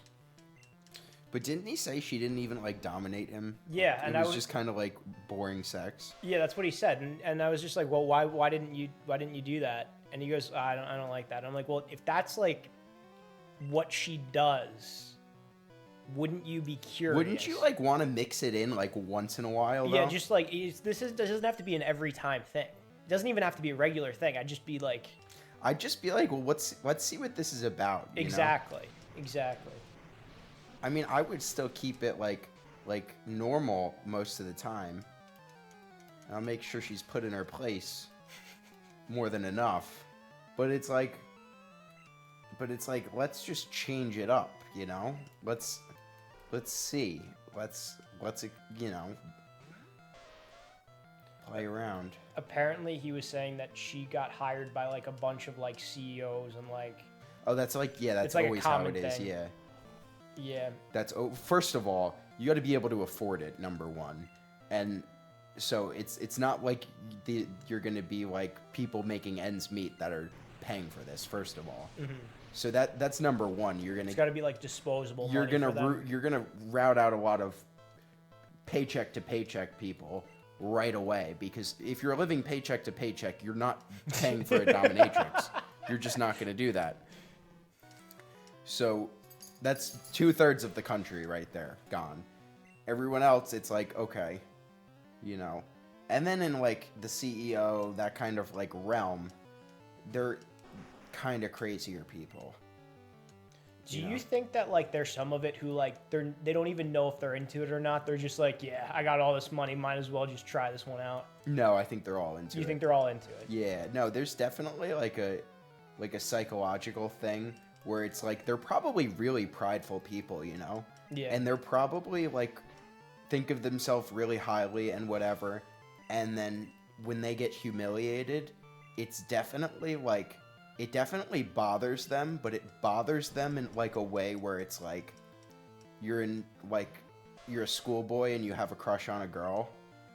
But didn't he say she didn't even like dominate him?
Yeah, and
it was just kind of like boring sex.
Yeah, that's what he said, and I was just like, well, why didn't you do that? And he goes, I don't like that. And I'm like, well, if that's like what she does, wouldn't you be curious?
Wouldn't you like want to mix it in like once in a while? Though?
Yeah, just like this doesn't have to be an every time thing. It doesn't even have to be a regular thing. I'd just be like,
well, let's see what this is about.
Exactly. Exactly.
I mean, I would still keep it like normal most of the time. I'll make sure she's put in her place more than enough. But it's like, let's just change it up, you know? Let's see. Let's play around.
Apparently, he was saying that she got hired by like a bunch of like CEOs and like.
Oh, that's like, yeah, that's
like
always how it is, yeah.
Yeah.
First of all, you got to be able to afford it, number one. And so it's not like you're going to be like people making ends meet that are paying for this, first of all.
Mm-hmm.
So that's number one.
It's got to be like disposable
you're
money
you're going to route out a lot of paycheck to paycheck people right away, because if you're living paycheck to paycheck, you're not paying for a dominatrix. You're just not going to do that. So that's 2/3 of the country right there, gone. Everyone else, it's like, okay, you know. And then in like the CEO, that kind of like realm, they're kind of crazier people.
Do you think that like there's some of it who like they don't even know if they're into it or not? They're just like, yeah, I got all this money, might as well just try this one out.
No, I think they're all into it.
You think they're all into it?
Yeah, no, there's definitely like a psychological thing where it's like they're probably really prideful people, you know?
Yeah.
And they're probably like think of themselves really highly and whatever, and then when they get humiliated, it's definitely like it definitely bothers them, but it bothers them in like a way where it's like you're a schoolboy and you have a crush on a girl,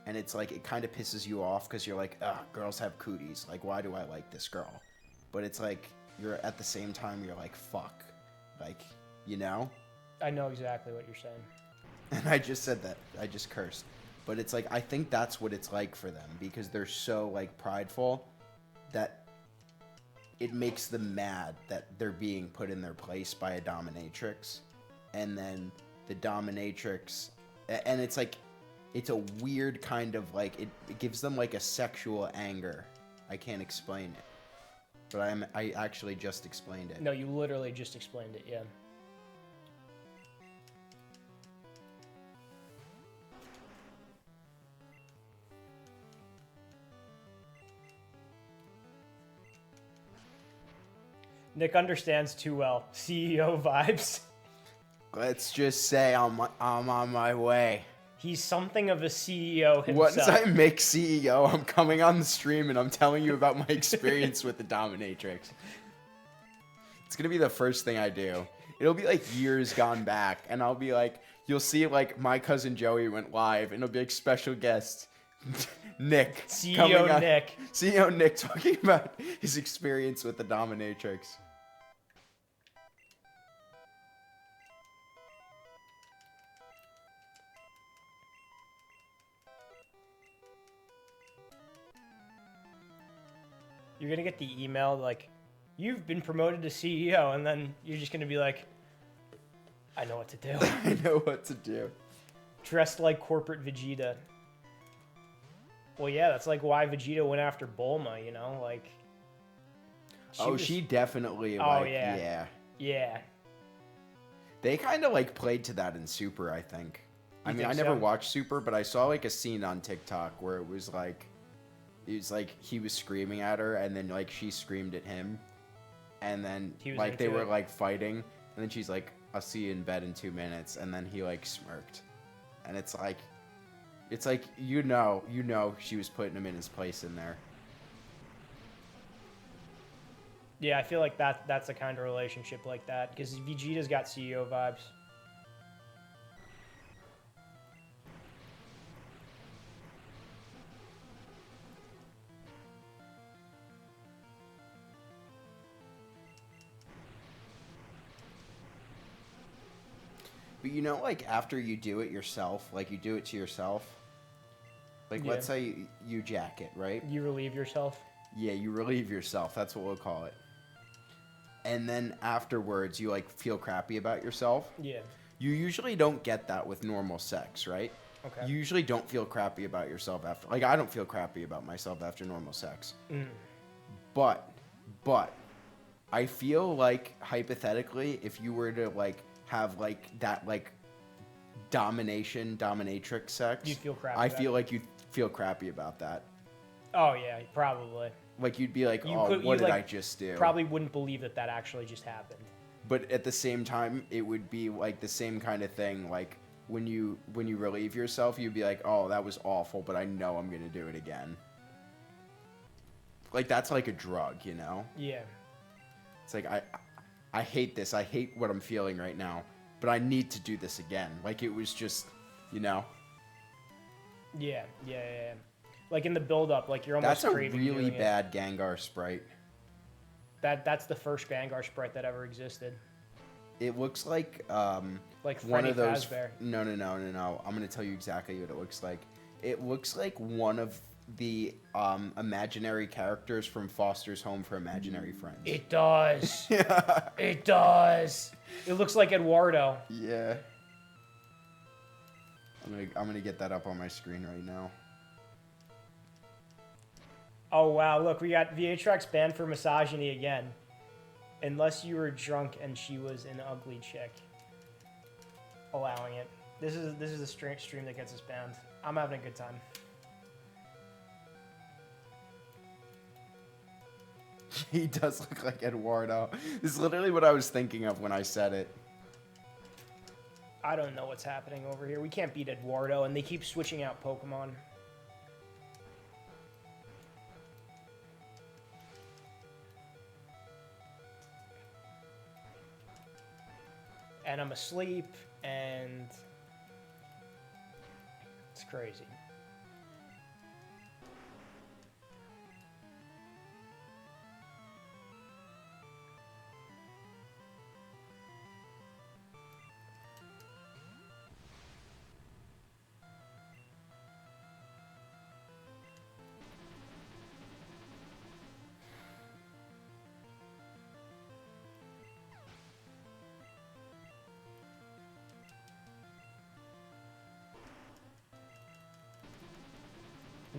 and it's like it kind of pisses you off because you're like, ugh, girls have cooties, like why do I like this girl? But it's like you're at the same time you're like, fuck, like, you know?
I know exactly what you're saying.
And I just said that. I just cursed. But it's like, I think that's what it's like for them, because they're so like prideful that it makes them mad that they're being put in their place by a dominatrix. And then the dominatrix, and it's like, it's a weird kind of like, it gives them like a sexual anger. I can't explain it. But I actually just explained it.
No, you literally just explained it, yeah. Nick understands too well. CEO vibes.
Let's just say I'm on my way.
He's something of a CEO himself.
Once I make CEO, I'm coming on the stream and I'm telling you about my experience with the dominatrix. It's gonna be the first thing I do. It'll be like years gone back, and I'll be like, you'll see like my cousin Joey went live, and it'll be like special guest Nick.
CEO Nick.
CEO Nick talking about his experience with the dominatrix.
You're going to get the email like, you've been promoted to CEO, and then you're just going to be like, I know what to do.
I know what to do.
Dressed like corporate Vegeta. Well, yeah, that's like why Vegeta went after Bulma, you know? Like,
she definitely,
oh,
like,
yeah. Yeah.
They kind of, like, played to that in Super, I think. I mean, I never watched Super, but I saw like a scene on TikTok where it was like he was screaming at her, and then like she screamed at him, and then like they were like fighting, and then she's like, "I'll see you in bed in 2 minutes," and then he like smirked, and it's like you know she was putting him in his place in there.
Yeah, I feel like that's the kind of relationship like that, because Vegeta's got CEO vibes.
But you know, like after you do it yourself, like you do it to yourself. Like let's say you jack it, right?
You relieve yourself.
Yeah, you relieve yourself. That's what we'll call it. And then afterwards, you like feel crappy about yourself.
Yeah. You
usually don't get that with normal sex, right?
Okay.
You usually don't feel crappy about yourself after. Like I don't feel crappy about myself after normal sex. But I feel like hypothetically, if you were to like have like that like dominatrix sex,
you'd feel crappy.
I feel like you'd feel crappy about that.
Oh yeah, probably.
Like you'd be like, what did I just do?
Probably wouldn't believe that actually just happened.
But at the same time, it would be like the same kind of thing. Like when you relieve yourself, you'd be like, oh, that was awful, but I know I'm gonna do it again. Like that's like a drug, you know?
Yeah.
It's like I hate this. I hate what I'm feeling right now, but I need to do this again. Like it was just, you know?
Yeah. Like in the build-up, like you're almost craving.
That's a really bad Gengar sprite.
That's the first Gengar sprite that ever existed.
It looks like
one of those. Fazbear.
No. I'm gonna tell you exactly what it looks like. It looks like one of the imaginary characters from Foster's Home for Imaginary Friends.
It does. It does. It looks like Eduardo.
Yeah. I'm gonna get that up on my screen right now.
Oh wow! Look, we got VHRX banned for misogyny again. Unless you were drunk and she was an ugly chick. Allowing it. This is a stream that gets us banned. I'm having a good time.
He does look like Eduardo. This is literally what I was thinking of when I said it.
I don't know what's happening over here. We can't beat Eduardo, and they keep switching out Pokemon. And I'm asleep, and it's crazy.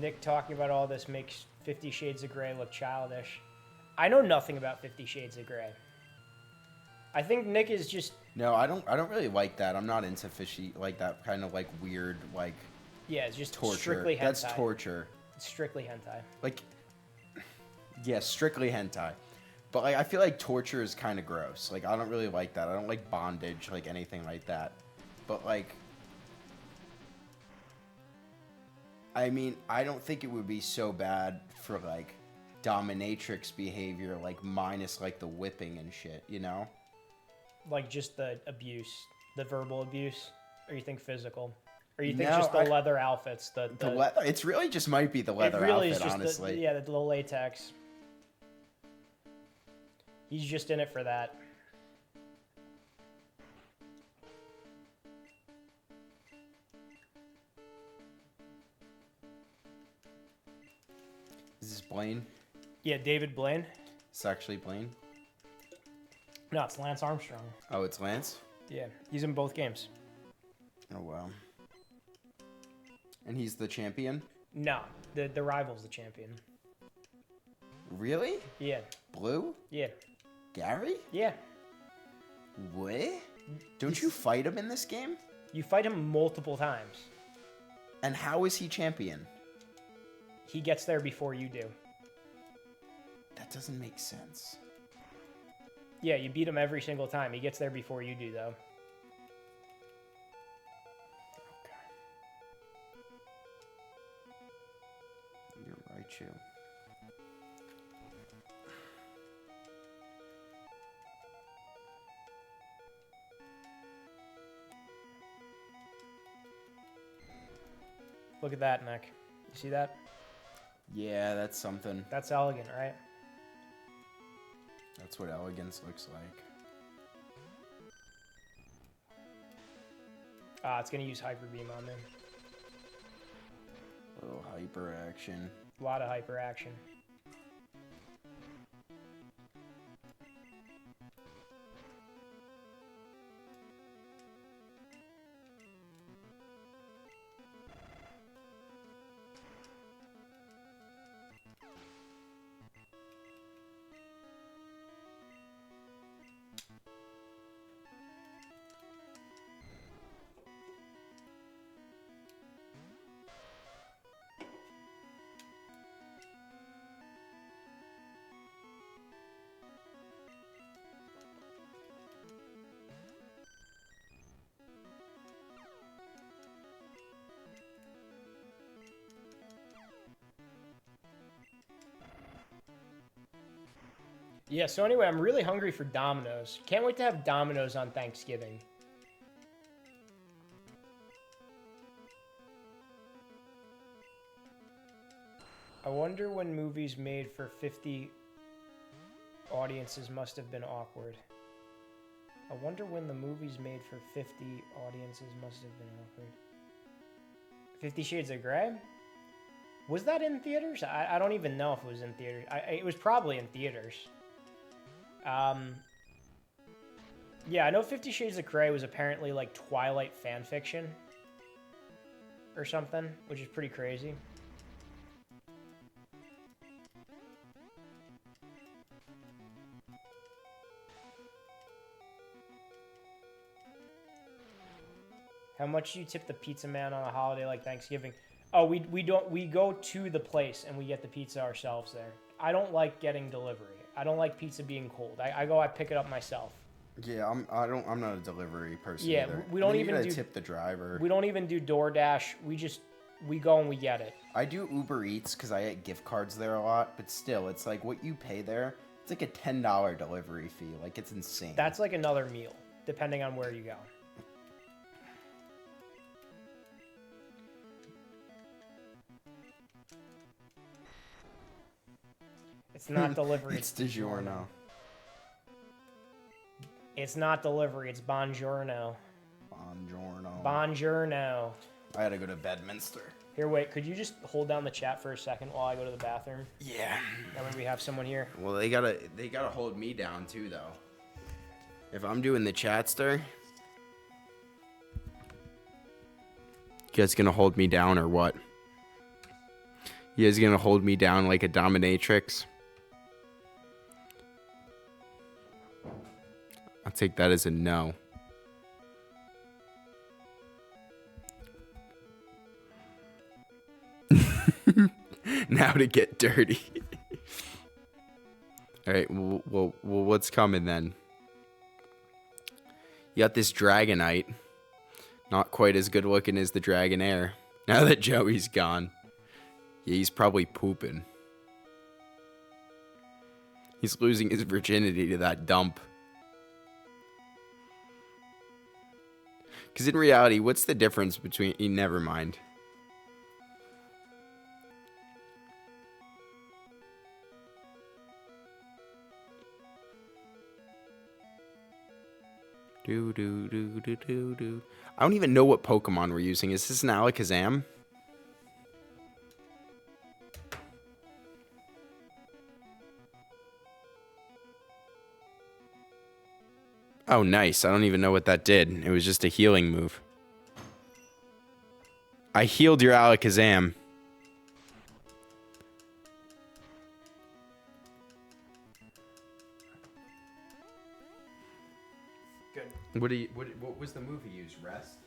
Nick talking about all this makes 50 Shades of Grey look childish. I know nothing about 50 Shades of Grey. I think Nick is just...
No, I don't really like that. I'm not into fishy, like that kind of like weird, like...
Yeah, it's just
torture.
Strictly hentai.
That's torture.
It's strictly hentai.
Like... Yeah, strictly hentai. But like, I feel like torture is kind of gross. Like, I don't really like that. I don't like bondage, like anything like that. But like... I mean, I don't think it would be so bad for, like, dominatrix behavior, like, minus, like, the whipping and shit, you know?
Like, just the abuse, the verbal abuse? Or you think physical? Or you think just the leather outfits? The
leather, it's really just might be the leather outfit, is just honestly.
The latex. He's just in it for that.
Is this Blaine?
Yeah, David Blaine.
It's actually Blaine?
No, it's Lance Armstrong.
Oh, it's Lance?
Yeah, he's in both games.
Oh, wow. And he's the champion?
No, the rival's the champion.
Really?
Yeah.
Blue?
Yeah.
Gary?
Yeah.
What? Don't you fight him in this game?
You fight him multiple times.
And how is he champion?
He gets there before you do.
That doesn't make sense.
Yeah, you beat him every single time. He gets there before you do, though.
Okay. You're right, you.
Look at that, Nick. You see that?
Yeah, that's something.
That's elegant, right?
That's what elegance looks like.
It's going to use Hyper Beam on me.
A little hyper action.
A lot of hyper action. Yeah, so anyway, I'm really hungry for Domino's. Can't wait to have Domino's on Thanksgiving. I wonder when movies made for 50 audiences must have been awkward. I wonder when the movies made for 50 audiences must have been awkward. 50 Shades of Grey? Was that in theaters? I don't even know if it was in theaters. It was probably in theaters. Yeah, I know 50 Shades of Grey was apparently like Twilight fan fiction or something, which is pretty crazy. How much do you tip the pizza man on a holiday like Thanksgiving? Oh, we go to the place and we get the pizza ourselves there. I don't like getting delivery. I don't like pizza being cold. I pick it up myself.
Yeah, I'm not a delivery person
Yeah,
either.
we don't even do
tip the driver.
We don't even do DoorDash. We go and we get it.
I do Uber Eats because I get gift cards there a lot, but still, it's like what you pay there. It's like a $10 delivery fee. Like, it's insane.
That's like another meal, depending on where you go. It's not delivery.
It's DiGiorno.
It's not delivery. It's Buongiorno.
Buongiorno.
Buongiorno.
I had to go to Bedminster.
Here, wait. Could you just hold down the chat for a second while I go to the bathroom?
Yeah.
That way we have someone here.
Well, they gotta hold me down too, though. If I'm doing the chat stir, you guys gonna hold me down or what? You guys gonna hold me down like a dominatrix? I'll take that as a no. Now to get dirty. All right, well, what's coming then? You got this Dragonite. Not quite as good looking as the Dragonair. Now that Joey's gone. Yeah, he's probably pooping. He's losing his virginity to that dump. Because in reality, what's the difference between... Never mind. Do. I don't even know what Pokemon we're using. Is this an Alakazam? Oh, nice. I don't even know what that did. It was just a healing move. I healed your Alakazam.
Good.
What was the move he used? Rest?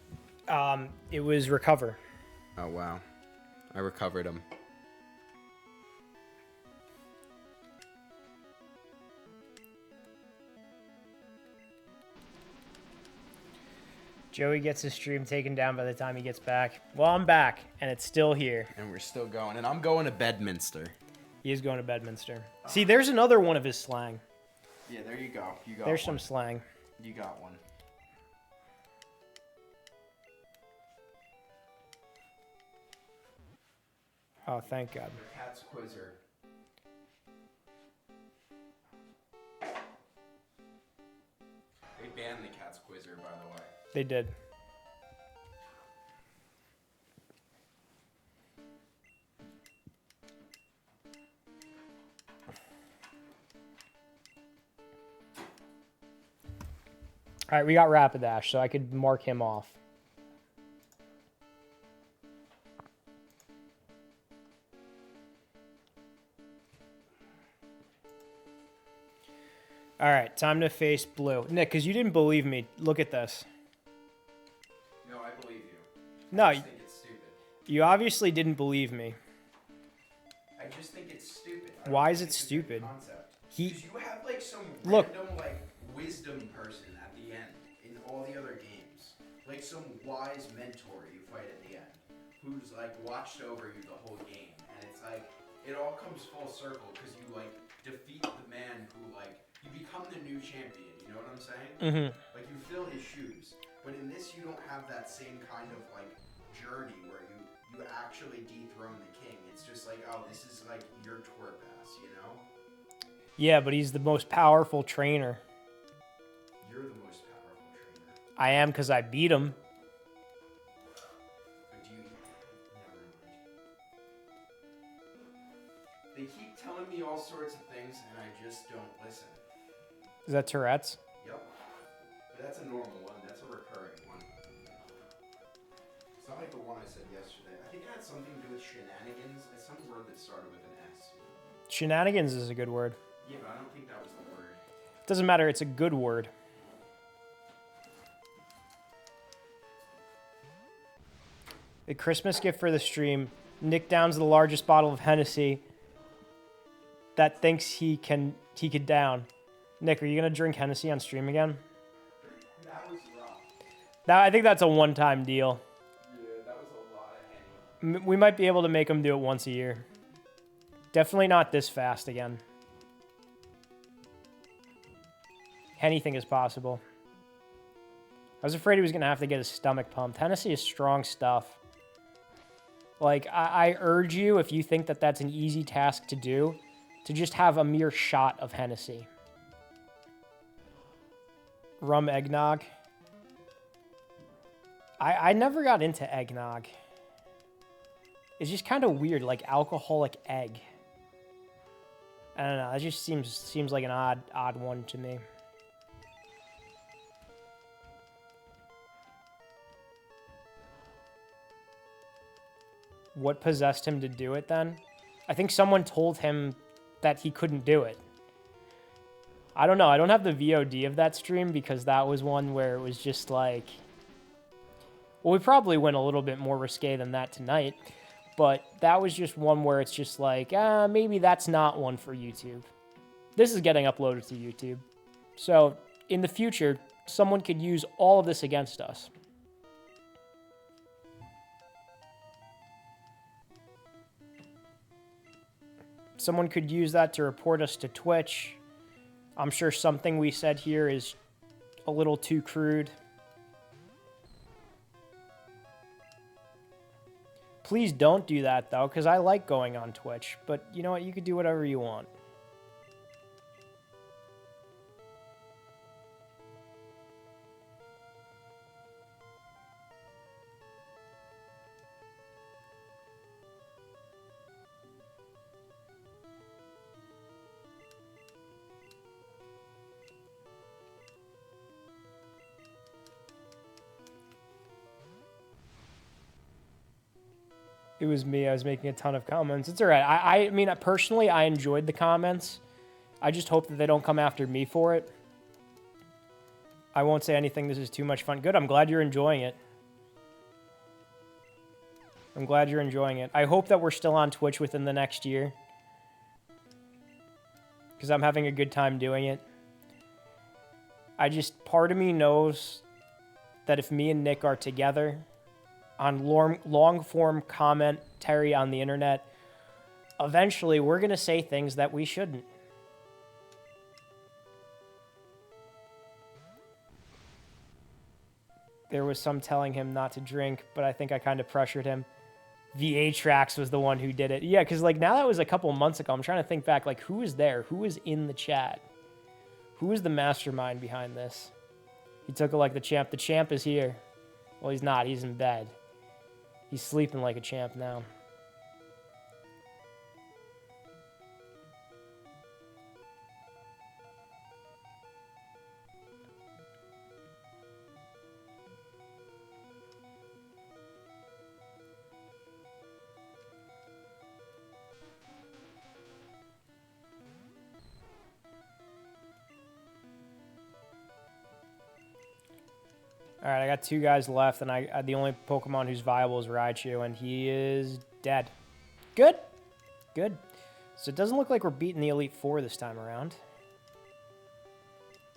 It was recover.
Oh, wow. I recovered him.
Joey gets his stream taken down by the time he gets back. Well, I'm back, and it's still here.
And we're still going. And I'm going to Bedminster.
He is going to Bedminster. See, there's another one of his slang.
Yeah, there you go. You got
There's
one.
some slang.
You got one.
Oh, thank God.
The Cat's Quizzer. They banned the Cat's Quizzer, by the way.
They did. All right, we got Rapidash, so I could mark him off. All right, time to face Blue. Nick, because you didn't believe me, look at this.
No, I believe you.
No,
I just think it's stupid.
you obviously didn't believe me.
I just think it's stupid.
Why is it stupid?
Because you have like some
Look.
random like wisdom person at the end in all the other games. Like some wise mentor you fight at the end who's like watched over you the whole game. And it's like it all comes full circle because you like defeat the man who like you become the new champion, you know what I'm saying?
Mm-hmm.
Like you fill his shoes. But in this you don't have that same kind of like journey where you actually dethrone the king. It's just like, oh, this is like your twerp ass, you know?
Yeah, but he's the most powerful trainer.
You're the most powerful trainer.
I am because I beat him.
But do you never mind. They keep telling me all sorts of things and I just don't listen.
Is that Tourette's?
Yep. But that's a normal one. That's a recurring one. It's not like the one I said yesterday. I think it had something to do with shenanigans. It's some word that started with an S.
Shenanigans is a good word.
Yeah, but I don't think that was the word.
Doesn't matter, it's a good word. The Christmas gift for the stream. Nick downs the largest bottle of Hennessy that thinks he could down. Nick, are you gonna drink Hennessy on stream again?
That was rough.
I think that's a one-time deal.
Yeah, that was a lot of Henny.
We might be able to make him do it once a year. Definitely not this fast again. Anything is possible. I was afraid he was going to have to get his stomach pumped. Hennessy is strong stuff. Like, I urge you, if you think that that's an easy task to do, to just have a mere shot of Hennessy. Rum eggnog. I never got into eggnog. It's just kind of weird, like alcoholic egg. I don't know. That just seems like an odd one to me. What possessed him to do it then? I think someone told him that he couldn't do it. I don't know. I don't have the VOD of that stream because that was one where it was just like... Well, we probably went a little bit more risque than that tonight. But that was just one where it's just like, maybe that's not one for YouTube. This is getting uploaded to YouTube. So, in the future, someone could use all of this against us. Someone could use that to report us to Twitch. I'm sure something we said here is a little too crude. Please don't do that, though, because I like going on Twitch. But you know what? You could do whatever you want. It was me. I was making a ton of comments. It's all right. I mean, personally, I enjoyed the comments. I just hope that they don't come after me for it. I won't say anything. This is too much fun. Good. I'm glad you're enjoying it. I'm glad you're enjoying it. I hope that we're still on Twitch within the next year. Because I'm having a good time doing it. Part of me knows that if me and Nick are together on long-form commentary on the internet, eventually we're going to say things that we shouldn't. There was some telling him not to drink, but I think I kind of pressured him. VA-Trax was the one who did it. Yeah, because like now that was a couple months ago. I'm trying to think back, like who was there? Who was in the chat? Who was the mastermind behind this? He took it like the champ. The champ is here. Well, he's not. He's in bed. He's sleeping like a champ now. All right, I got 2 guys left, and the only Pokemon who's viable is Raichu, and he is dead. Good. Good. So it doesn't look like we're beating the Elite Four this time around.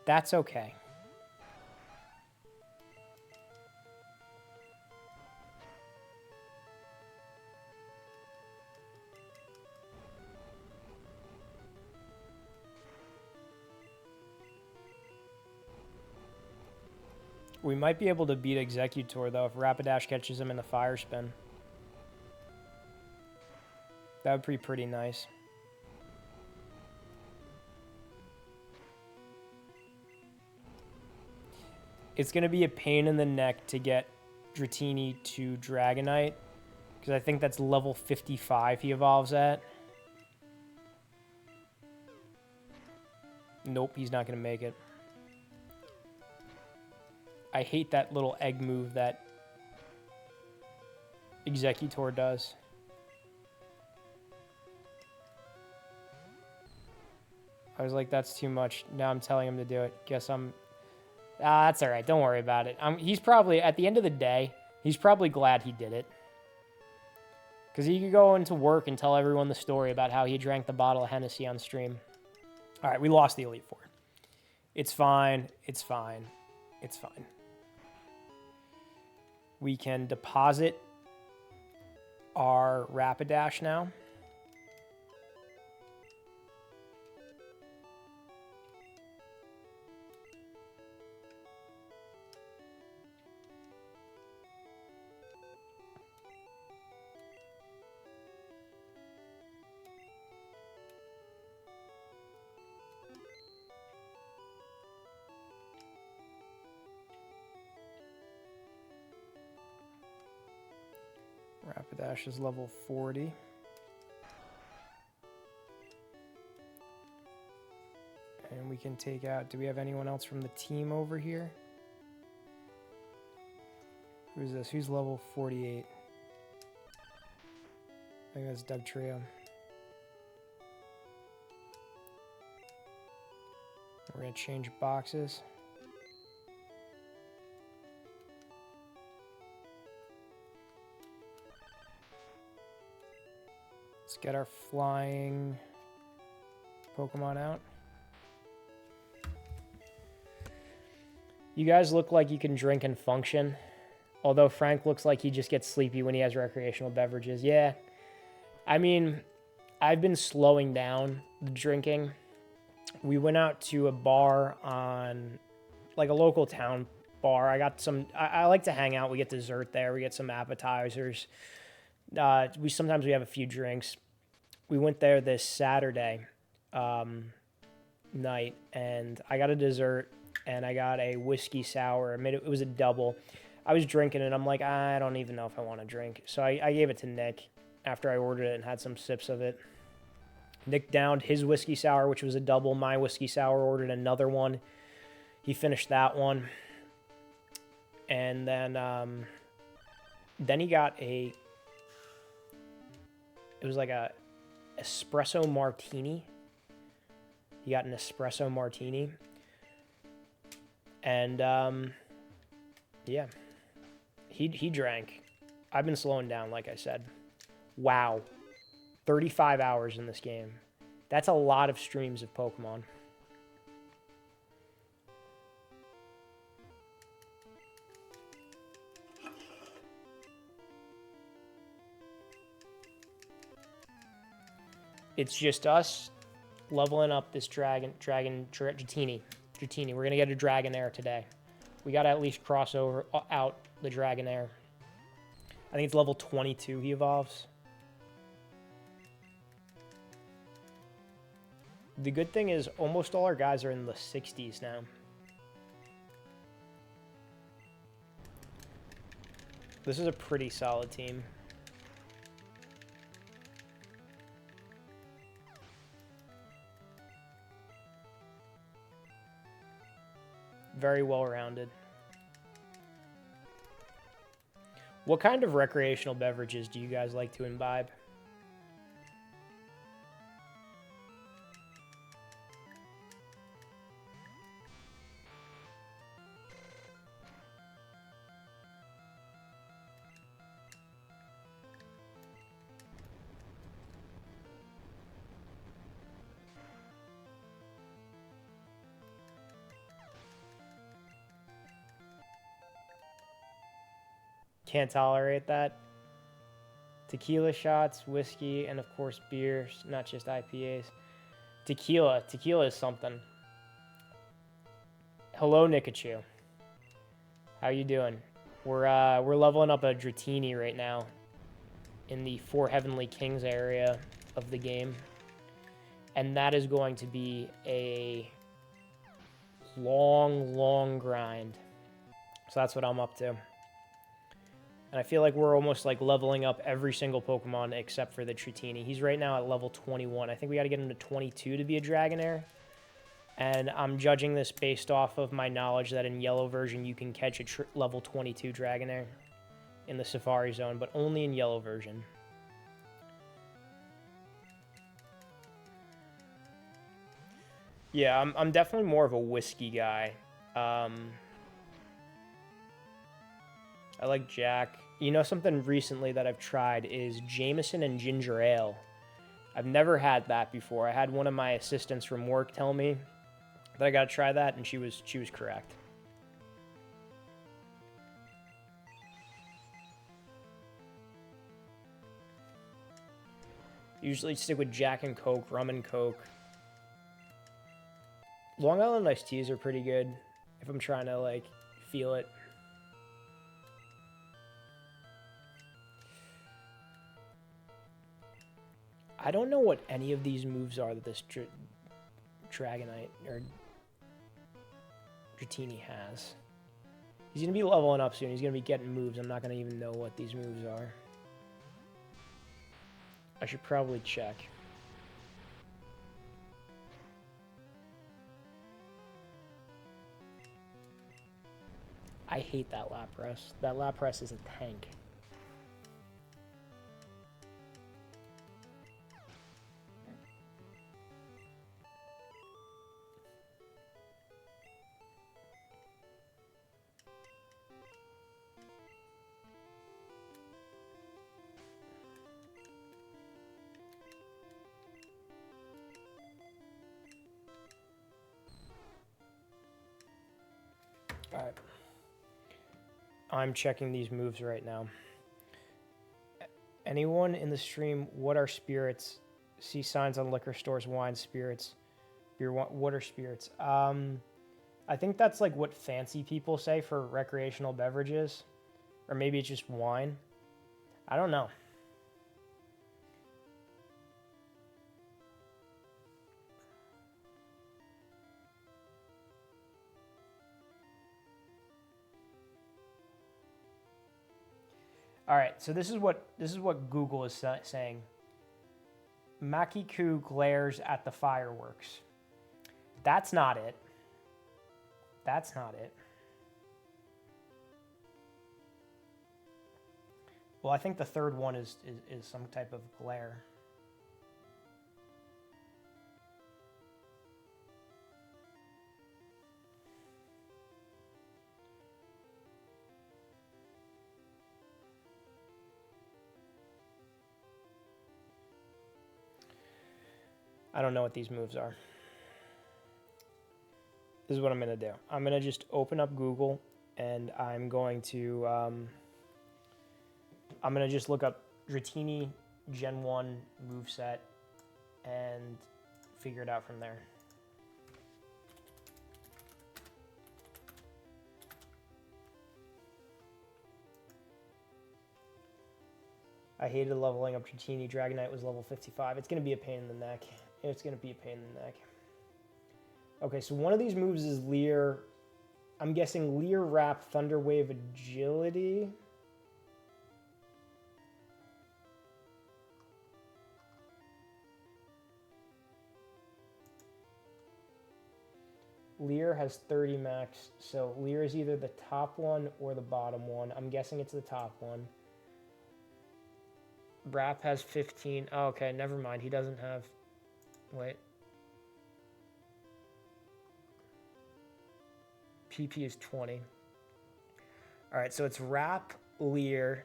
That's okay. We might be able to beat Executor, though, if Rapidash catches him in the Fire Spin. That would be pretty nice. It's going to be a pain in the neck to get Dratini to Dragonite, because I think that's level 55 he evolves at. Nope, he's not going to make it. I hate that little egg move that Executor does. I was like, that's too much. Now I'm telling him to do it. Guess I'm... that's all right. Don't worry about it. He's probably, at the end of the day, he's probably glad he did it. Because he could go into work and tell everyone the story about how he drank the bottle of Hennessy on stream. All right, we lost the Elite Four. It's fine. It's fine. It's fine. We can deposit our Rapidash now. Rapidash is level 40. And we can take out... Do we have anyone else from the team over here? Who's this? Who's level 48? I think that's Doug Trio. We're going to change boxes. Let's get our flying Pokemon out. You guys look like you can drink and function. Although Frank looks like he just gets sleepy when he has recreational beverages. Yeah. I mean, I've been slowing down the drinking. We went out to a bar on, like a local town bar. I got some, I like to hang out. We get dessert there. We get some appetizers. Sometimes we have a few drinks. We went there this Saturday night, and I got a dessert, and I got a whiskey sour. It was a double. I was drinking it, and I'm like, I don't even know if I want to drink. So I gave it to Nick after I ordered it and had some sips of it. Nick downed his whiskey sour, which was a double. My whiskey sour, ordered another one. He finished that one. And then he got it was like a espresso martini. He got an espresso martini. And, yeah. He drank I've been slowing down, like I said. Wow. 35 hours in this game. That's a lot of streams of Pokemon. It's just us leveling up this Dratini. We're going to get a Dragonair today. We got to at least cross out the Dragonair. I think it's level 22 he evolves. The good thing is almost all our guys are in the 60s now. This is a pretty solid team. Very well-rounded. What kind of recreational beverages do you guys like to imbibe? Can't tolerate that. Tequila shots, whiskey, and of course beers, not just IPAs. Tequila is something. Hello, Nikachu. How you doing? We're leveling up a Dratini right now in the 4 Heavenly Kings area of the game, and that is going to be a long grind. So that's what I'm up to. And I feel like we're almost like leveling up every single Pokemon except for the Dratini. He's right now at level 21. I think we got to get him to 22 to be a Dragonair. And I'm judging this based off of my knowledge that in yellow version you can catch a level 22 Dragonair in the Safari Zone, but only in yellow version. Yeah, I'm definitely more of a whiskey guy. I like Jack. You know, something recently that I've tried is Jameson and ginger ale. I've never had that before. I had one of my assistants from work tell me that I gotta try that, and she was correct. Usually stick with Jack and Coke, rum and Coke. Long Island iced teas are pretty good if I'm trying to like feel it. I don't know what any of these moves are that this Dragonite or Dratini has. He's going to be leveling up soon. He's going to be getting moves. I'm not going to even know what these moves are. I should probably check. I hate that Lapras. That Lapras is a tank. Alright. I'm checking these moves right now. Anyone in the stream, what are spirits? See signs on liquor stores, wine, spirits, beer, what are spirits? I think that's like what fancy people say for recreational beverages. Or maybe it's just wine. I don't know. All right, so this is what Google is saying. Makiku glares at the fireworks. That's not it. That's not it. Well, I think the third one is some type of glare. I don't know what these moves are. This is what I'm going to do. I'm going to just open up Google, and I'm going to just look up Dratini Gen 1 moveset and figure it out from there. I hated leveling up Dratini. Dragonair was level 55. It's going to be a pain in the neck. It's going to be a pain in the neck. Okay, so one of these moves is Leer. I'm guessing Leer, Wrap, Thunder Wave, Agility. Leer has 30 max, so Leer is either the top one or the bottom one. I'm guessing it's the top one. Wrap has 15. Oh, okay, never mind. He doesn't have... Wait. PP is 20. Alright, so it's Wrap, Leer,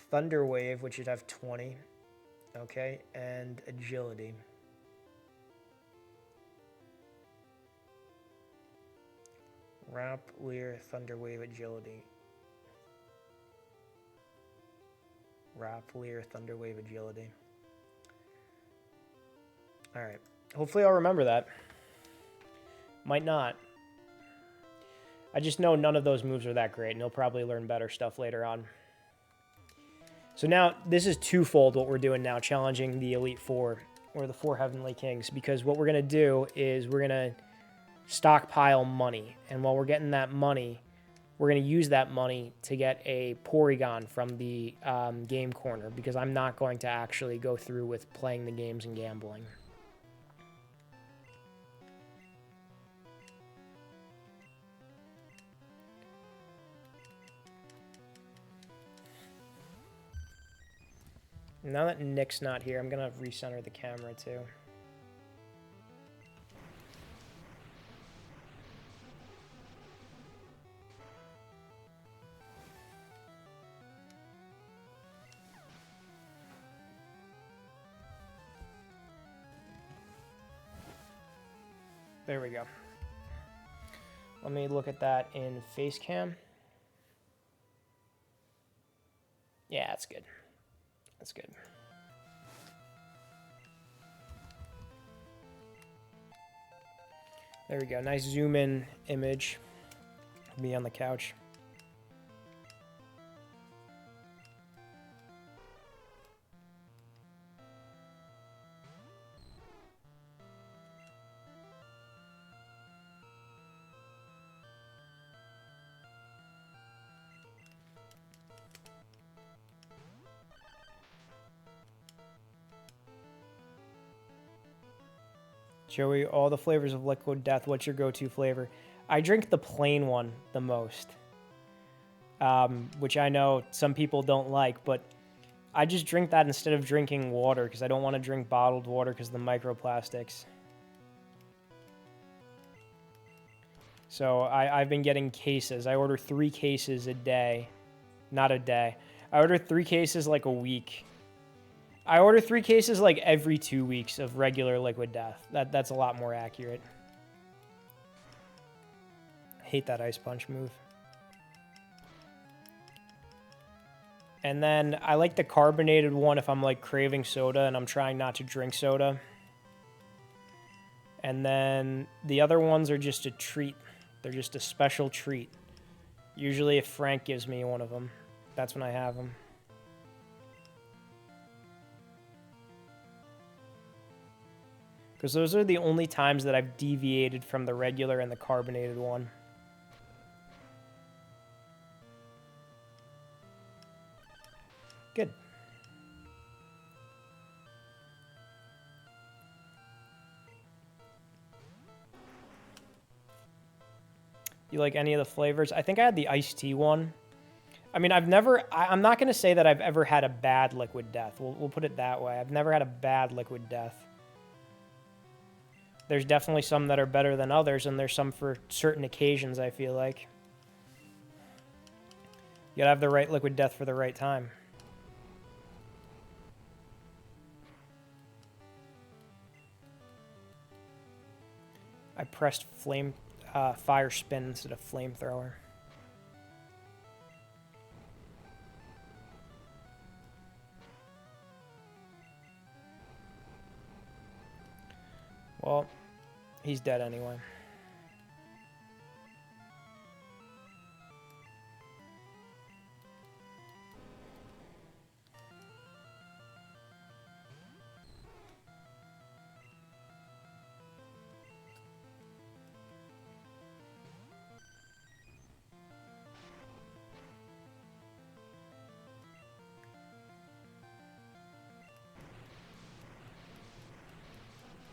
Thunder Wave, which would have 20. Okay, and Agility. Wrap, Leer, Thunder Wave, Agility. Wrap, Leer, Thunder Wave, Agility. Alright. Hopefully I'll remember that. Might not. I just know none of those moves are that great, and you'll probably learn better stuff later on. So now, this is twofold what we're doing now, challenging the Elite Four, or the 4 Heavenly Kings, because what we're going to do is we're going to stockpile money, and while we're getting that money, we're going to use that money to get a Porygon from the game corner, because I'm not going to actually go through with playing the games and gambling. Now that Nick's not here, I'm going to recenter the camera too. There we go. Let me look at that in face cam. Yeah, that's good. That's good. There we go. Nice zoom in image. Me on the couch. Joey, all the flavors of Liquid Death, what's your go-to flavor? I drink the plain one the most, which I know some people don't like, but I just drink that instead of drinking water because I don't want to drink bottled water because of the microplastics. So I've been getting cases. I order 3 cases a day. Not a day. I order 3 cases like a week. I order 3 cases like every 2 weeks of regular Liquid Death. That's a lot more accurate. I hate that Ice Punch move. And then I like the carbonated one if I'm like craving soda and I'm trying not to drink soda. And then the other ones are just a treat. They're just a special treat. Usually if Frank gives me one of them, that's when I have them. Because those are the only times that I've deviated from the regular and the carbonated one. Good. You like any of the flavors? I think I had the iced tea one. I mean, I'm not going to say that I've ever had a bad Liquid Death. We'll put it that way. I've never had a bad Liquid Death. There's definitely some that are better than others, and there's some for certain occasions, I feel like. You gotta have the right Liquid Death for the right time. I pressed fire spin instead of flamethrower. Well, he's dead anyway.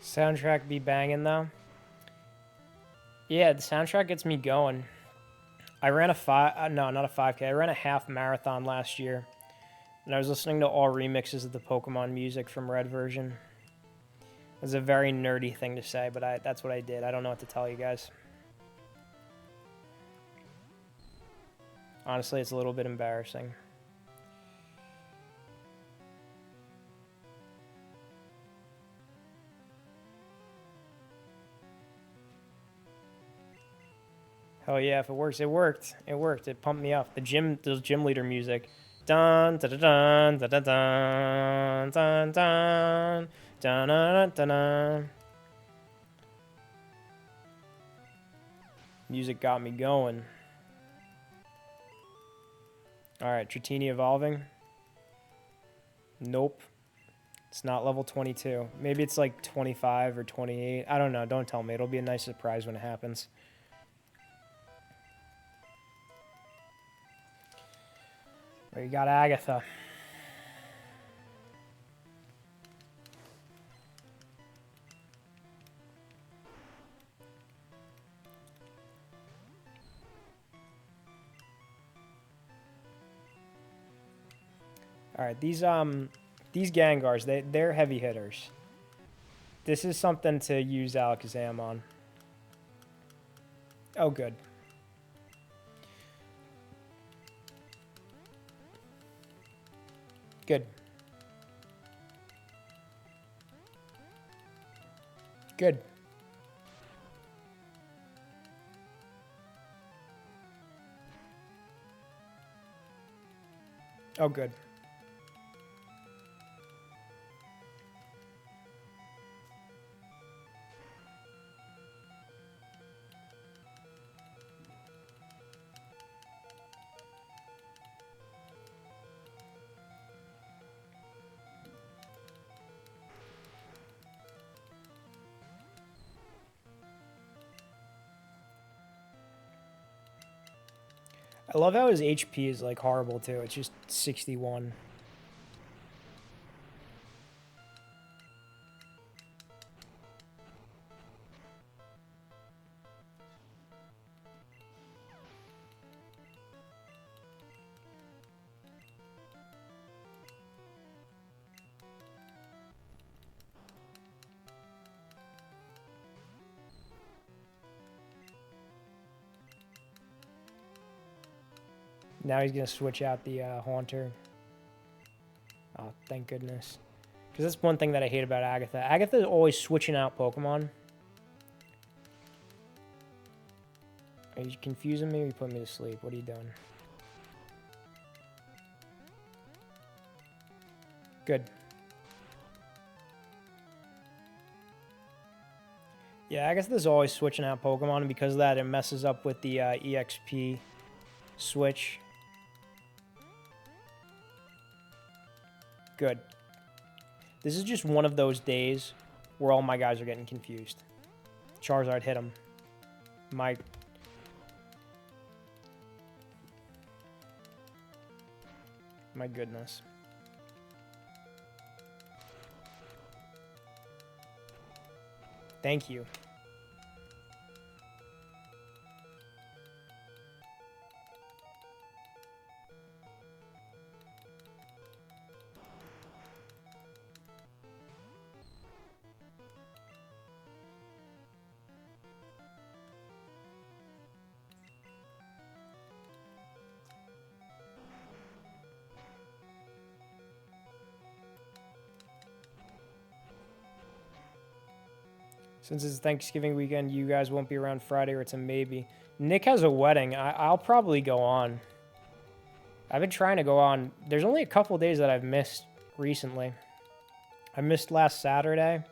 Soundtrack be banging though. Yeah, the soundtrack gets me going. I ran no, not a 5K. I ran a half marathon last year. And I was listening to all remixes of the Pokemon music from Red version. It was a very nerdy thing to say, but that's what I did. I don't know what to tell you guys. Honestly, it's a little bit embarrassing. Hell yeah, if it works, it worked. It worked. It pumped me up. Those gym leader music. Dun dun dun dun dun dun dun dun dun dun dun dun. Music got me going. Alright, Dratini evolving. Nope. It's not level 22. Maybe it's like 25 or 28. I don't know. Don't tell me. It'll be a nice surprise when it happens. Where you got Agatha. Alright, these Gengars, they're heavy hitters. This is something to use Alakazam on. Oh, good. Good. Good. Oh, good. I love how his HP is like horrible too. It's just 61. Now he's going to switch out the Haunter. Oh, thank goodness. Because that's one thing that I hate about Agatha. Agatha is always switching out Pokemon. Are you confusing me or are you putting me to sleep? What are you doing? Good. Yeah, Agatha's always switching out Pokemon, and because of that, it messes up with the EXP switch. Good. This is just one of those days where all my guys are getting confused. Charizard hit him. My goodness. Thank you. Since it's Thanksgiving weekend, you guys won't be around Friday, or it's a maybe. Nick has a wedding. I'll probably go on. I've been trying to go on. There's only a couple days that I've missed recently. I missed last Saturday.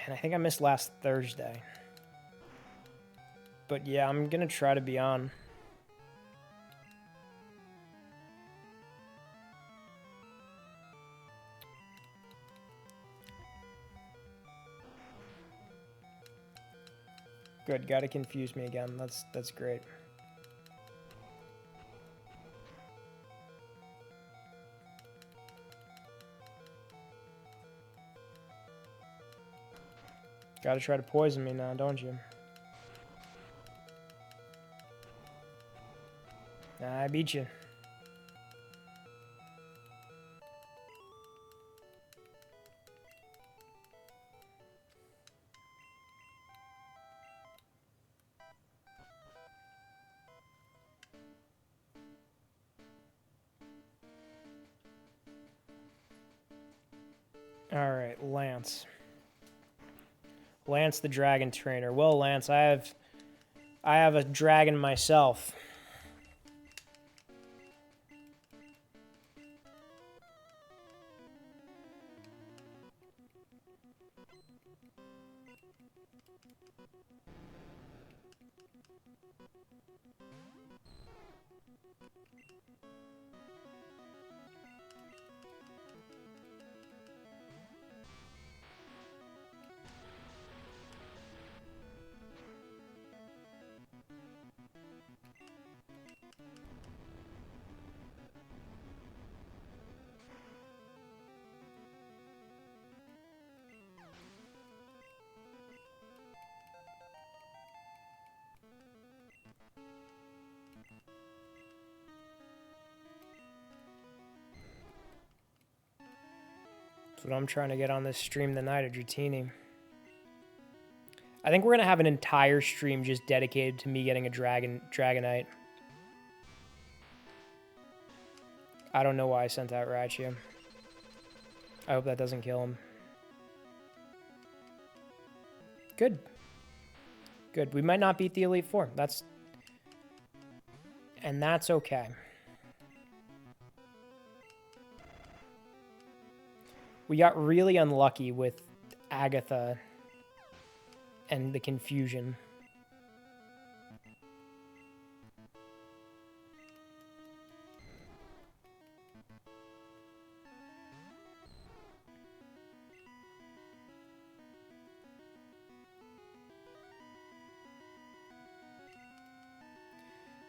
And I think I missed last Thursday. But yeah, I'm going to try to be on. Good, gotta confuse me again. That's great. Gotta try to poison me now, don't you? Nah, I beat you. Alright, Lance. Lance the dragon trainer. Well, Lance, I have a dragon myself. That's what I'm trying to get on this stream tonight at Dratini. I think we're going to have an entire stream just dedicated to me getting a Dragonite. I don't know why I sent out Raichu. I hope that doesn't kill him. Good. Good. We might not beat the Elite Four. And that's okay. We got really unlucky with Agatha and the confusion.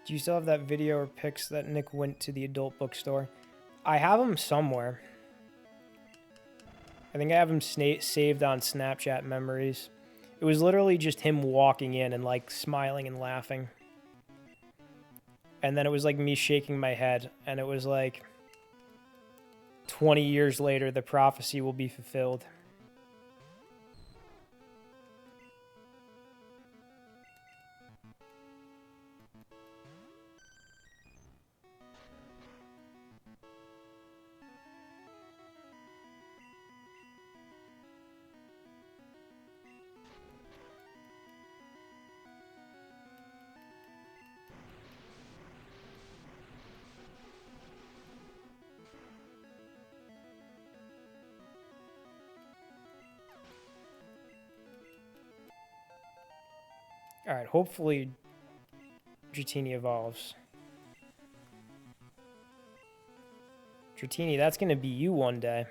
Do you still have that video or pics that Nick went to the adult bookstore? I have them somewhere. I think I have them saved on Snapchat memories. It was literally just him walking in and like smiling and laughing. And then it was like me shaking my head. And it was like 20 years later, the prophecy will be fulfilled. Alright, hopefully Dratini evolves. Dratini, that's going to be you one day.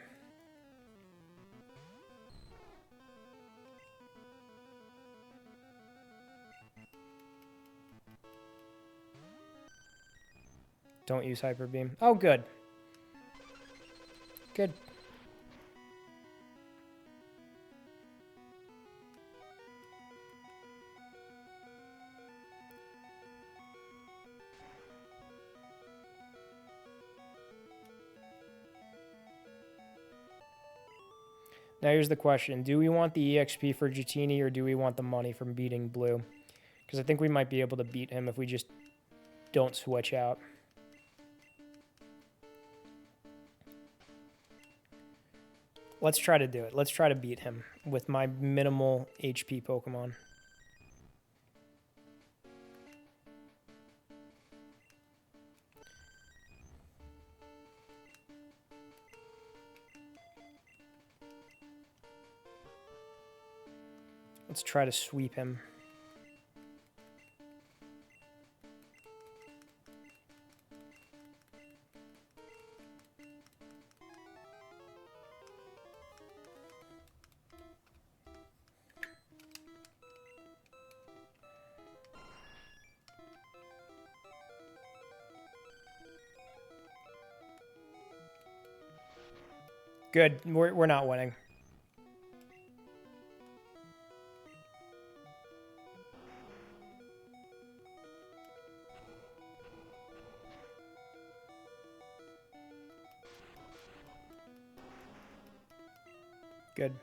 Don't use Hyper Beam. Oh, good. Good. Now here's the question. Do we want the EXP for Dratini or do we want the money from beating Blue? Because I think we might be able to beat him if we just don't switch out. Let's try to do it. Let's try to beat him with my minimal HP Pokemon. Let's try to sweep him. Good. We're not winning. Good.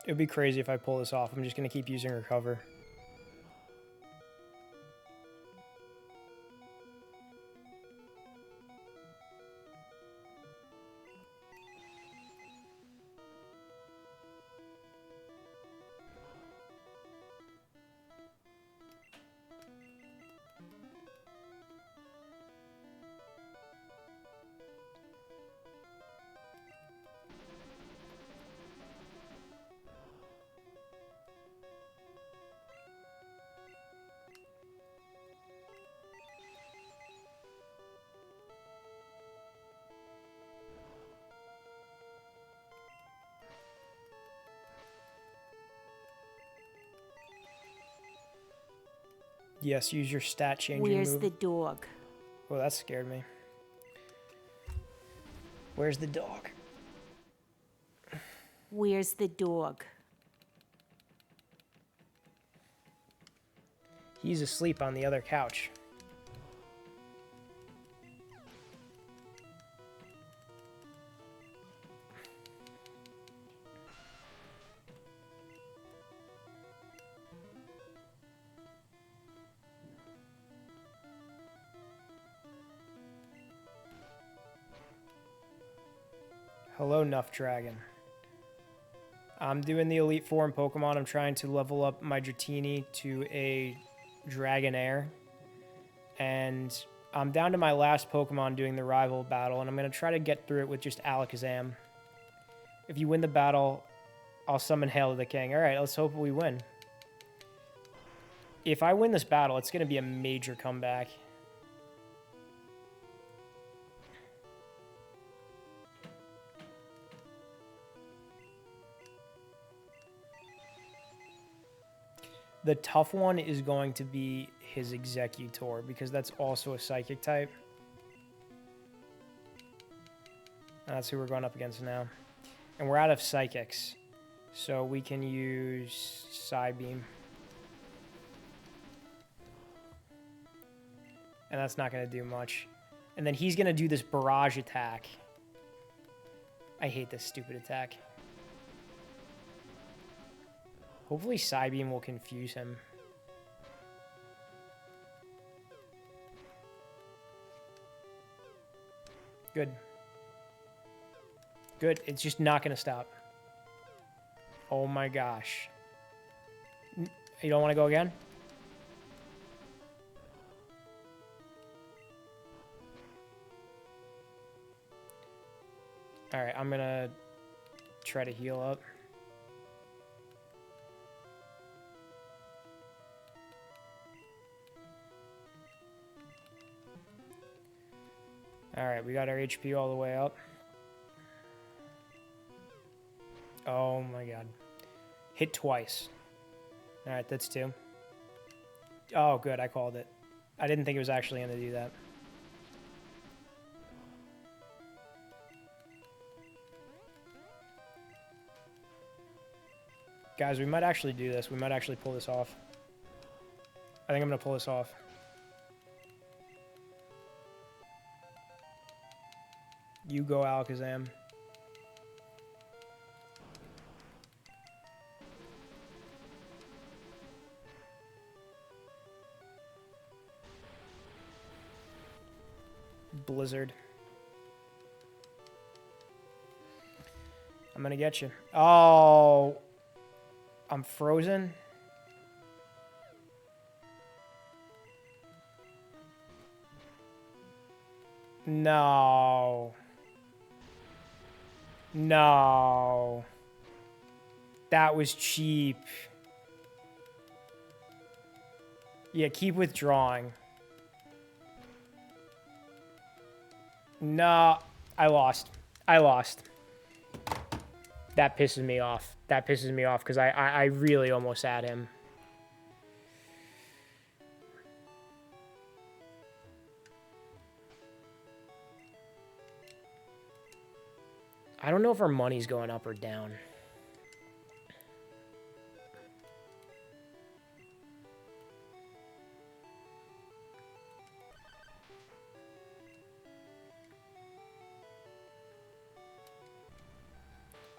It would be crazy if I pull this off. I'm just going to keep using Recover. Yes, use your stat changing
Where's
move.
the dog?
Oh, that scared me. Where's the dog?
Where's the dog?
He's asleep on the other couch. Hello, Nuff Dragon. I'm doing the Elite Four in Pokemon. I'm trying to level up my Dratini to a Dragonair. And I'm down to my last Pokemon doing the rival battle, and I'm going to try to get through it with just Alakazam. If you win the battle, I'll summon Hail to the King. All right, let's hope we win. If I win this battle, it's going to be a major comeback. The tough one is going to be his Executor, because that's also a Psychic type. And that's who we're going up against now. And we're out of Psychics, so we can use Psybeam. And that's not going to do much. And then he's going to do this Barrage attack. I hate this stupid attack. Hopefully Psybeam will confuse him. Good. Good. It's just not going to stop. Oh my gosh. You don't want to go again? Alright, I'm going to try to heal up. Alright, we got our HP all the way up. Oh my god. Hit twice. Alright, that's two. Oh, good, I called it. I didn't think it was actually going to do that. Guys, we might actually do this. We might actually pull this off. I think I'm going to pull this off. You go, Alakazam. Blizzard. I'm gonna get you. Oh, I'm frozen. No. No. That was cheap. Yeah, keep withdrawing. No, I lost. I lost. That pisses me off. That pisses me off because I really almost had him. I don't know if our money's going up or down.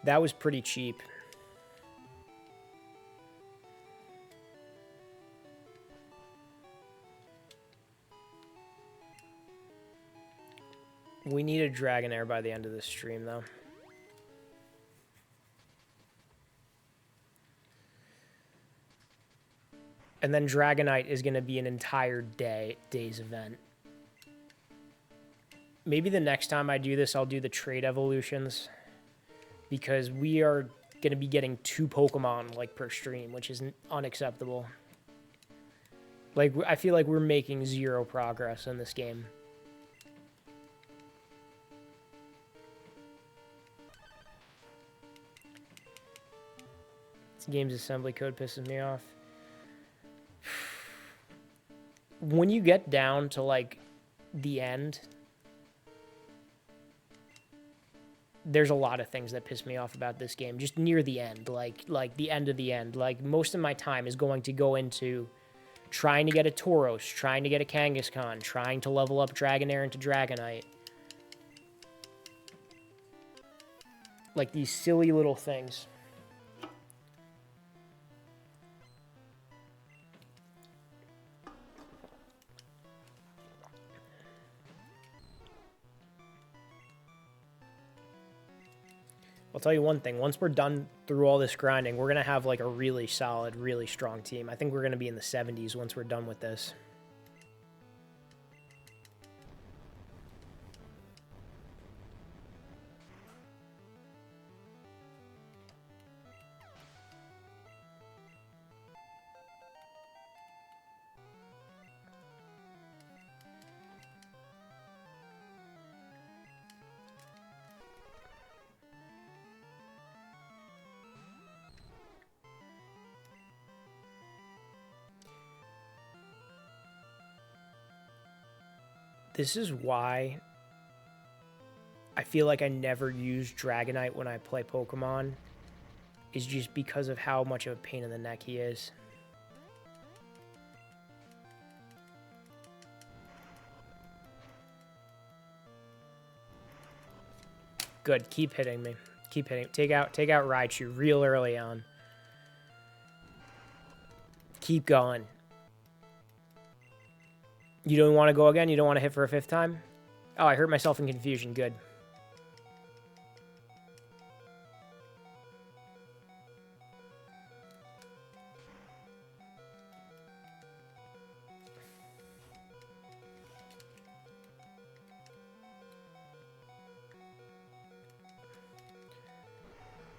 That was pretty cheap. We need a Dragonair by the end of this stream, though. And then Dragonite is going to be an entire day's event. Maybe the next time I do this, I'll do the trade evolutions. Because we are going to be getting 2 Pokemon, like, per stream, which is unacceptable. Like, I feel like we're making 0 progress in this game. This game's assembly code pisses me off. When you get down to, like, the end, there's a lot of things that piss me off about this game. Just near the end, like the end of the end. Like, most of my time is going to go into trying to get a Tauros, trying to get a Kangaskhan, trying to level up Dragonair into Dragonite. Like, these silly little things. I'll tell you one thing. Once we're done through all this grinding, we're going to have, like, a really solid, really strong team. I think we're going to be in the 70s once we're done with this. This is why I feel like I never use Dragonite when I play Pokemon, is just because of how much of a pain in the neck he is. Good, keep hitting me. Keep hitting. Take out Raichu real early on. Keep going. You don't want to go again? You don't want to hit for a 5th time? Oh, I hurt myself in confusion. Good.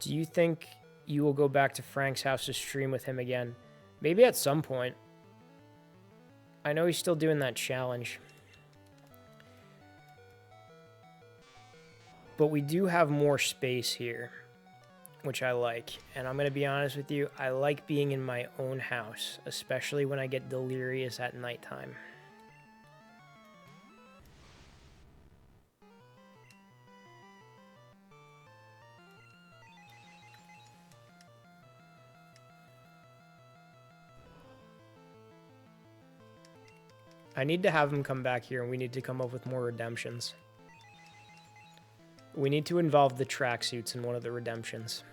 Do you think you will go back to Frank's house to stream with him again? Maybe at some point. I know he's still doing that challenge. But we do have more space here, which I like. And I'm going to be honest with you, I like being in my own house, especially when I get delirious at nighttime. I need to have him come back here, and we need to come up with more redemptions. We need to involve the tracksuits in one of the redemptions.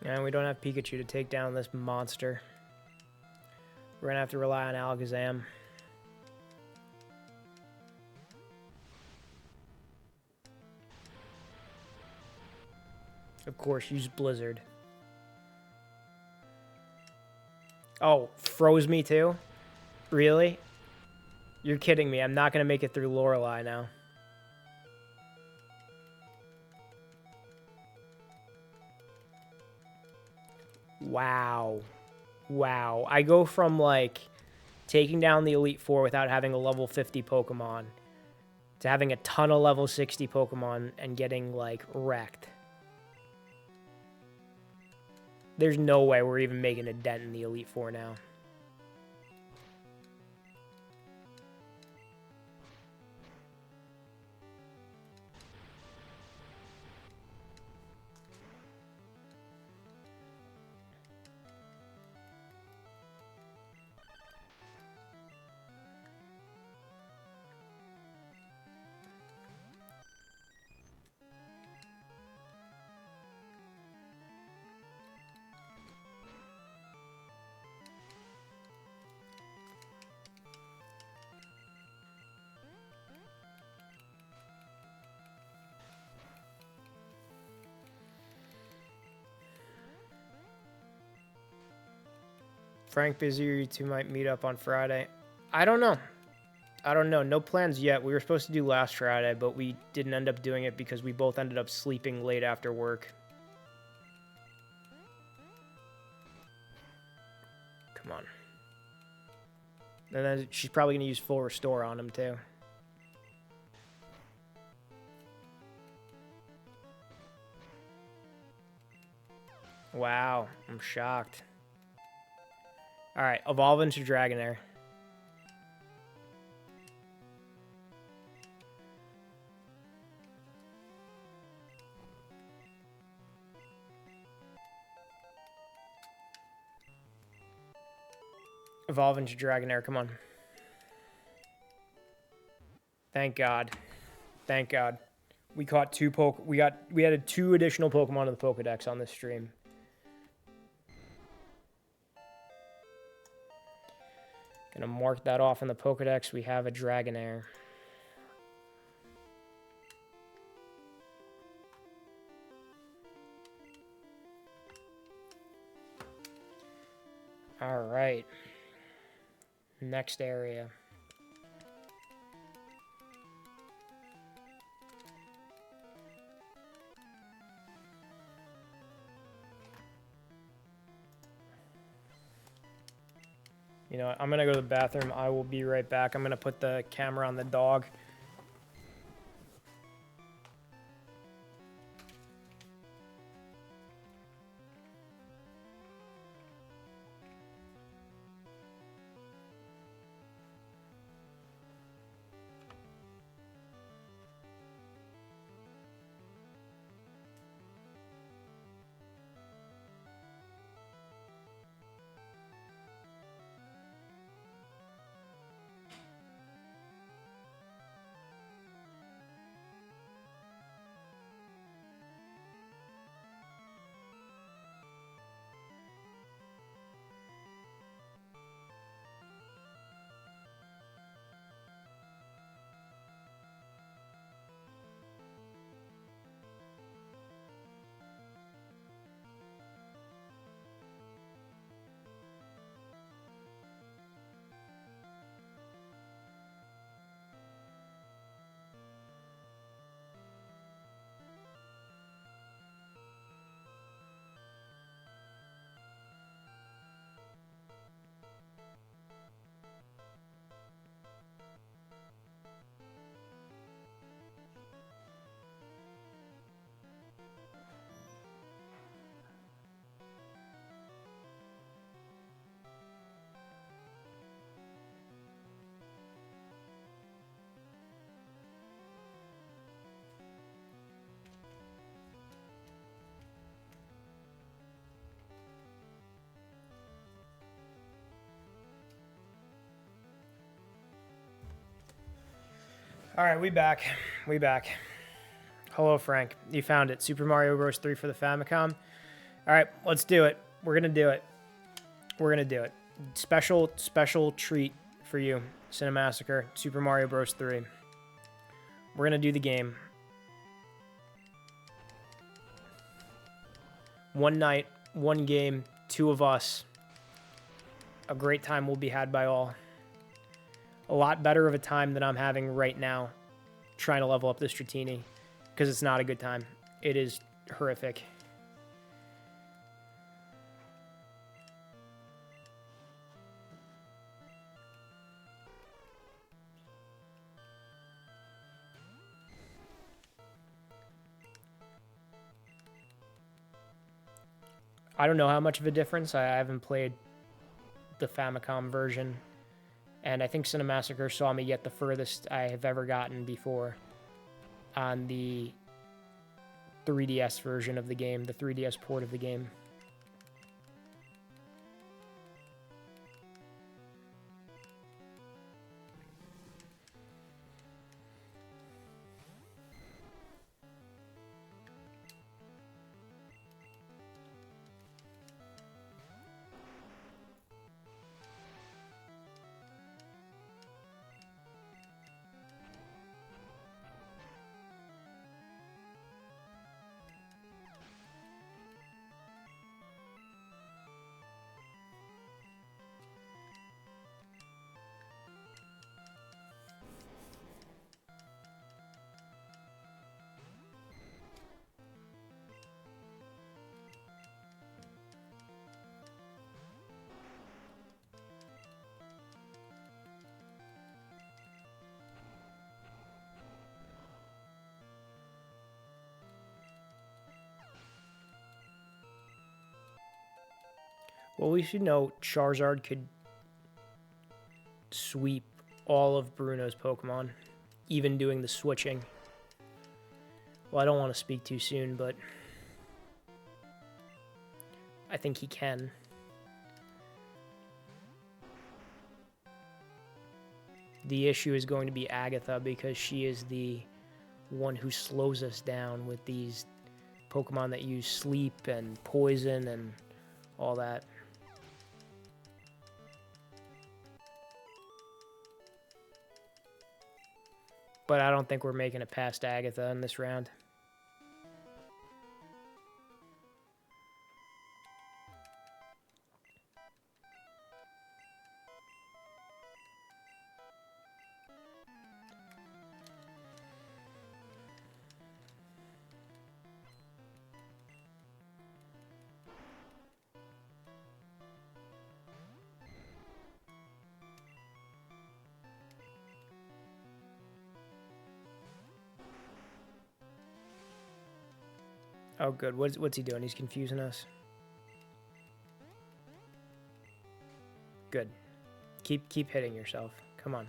And we don't have Pikachu to take down this monster. We're going to have to rely on Alakazam. Of course, use Blizzard. Oh, froze me too? Really? You're kidding me. I'm not going to make it through Lorelei now. Wow. Wow. I go from, like, taking down the Elite Four without having a level 50 Pokemon to having a ton of level 60 Pokemon and getting, like, wrecked. There's no way we're even making a dent in the Elite Four now. Frank busy or you two might meet up on Friday. I don't know. I don't know. No plans yet. We were supposed to do last Friday, but we didn't end up doing it because we both ended up sleeping late after work. Come on. And then she's probably going to use full restore on him too. Wow. I'm shocked. Alright, evolve into Dragonair. Evolve into Dragonair, come on. Thank God. Thank God. We caught we added 2 additional Pokemon to the Pokedex on this stream. Gonna mark that off in the Pokedex. We have a Dragonair. All right. Next area. You know what? I'm going to go to the bathroom. I will be right back. I'm going to put the camera on the dog. All right, we back. We back. Hello, Frank. You found it. Super Mario Bros. 3 for the Famicom. All right, let's do it. We're gonna do it. We're gonna do it. Special treat for you, Cinemassacre. Super Mario Bros. 3. We're gonna do the game. One night, one game, two of us. A great time will be had by all. A lot better of a time than I'm having right now trying to level up this Dratini, because it's not a good time. It is horrific. I don't know how much of a difference. I haven't played the Famicom version, and I think Cinemassacre saw me get the furthest I have ever gotten before on the 3DS version of the game, the 3DS port of the game. Well, we should know Charizard could sweep all of Bruno's Pokemon, even doing the switching. Well, I don't want to speak too soon, but I think he can. The issue is going to be Agatha, because she is the one who slows us down with these Pokemon that use sleep and poison and all that. But I don't think we're making it past Agatha in this round. Oh, good. What's he doing? He's confusing us. Good. Keep hitting yourself. Come on.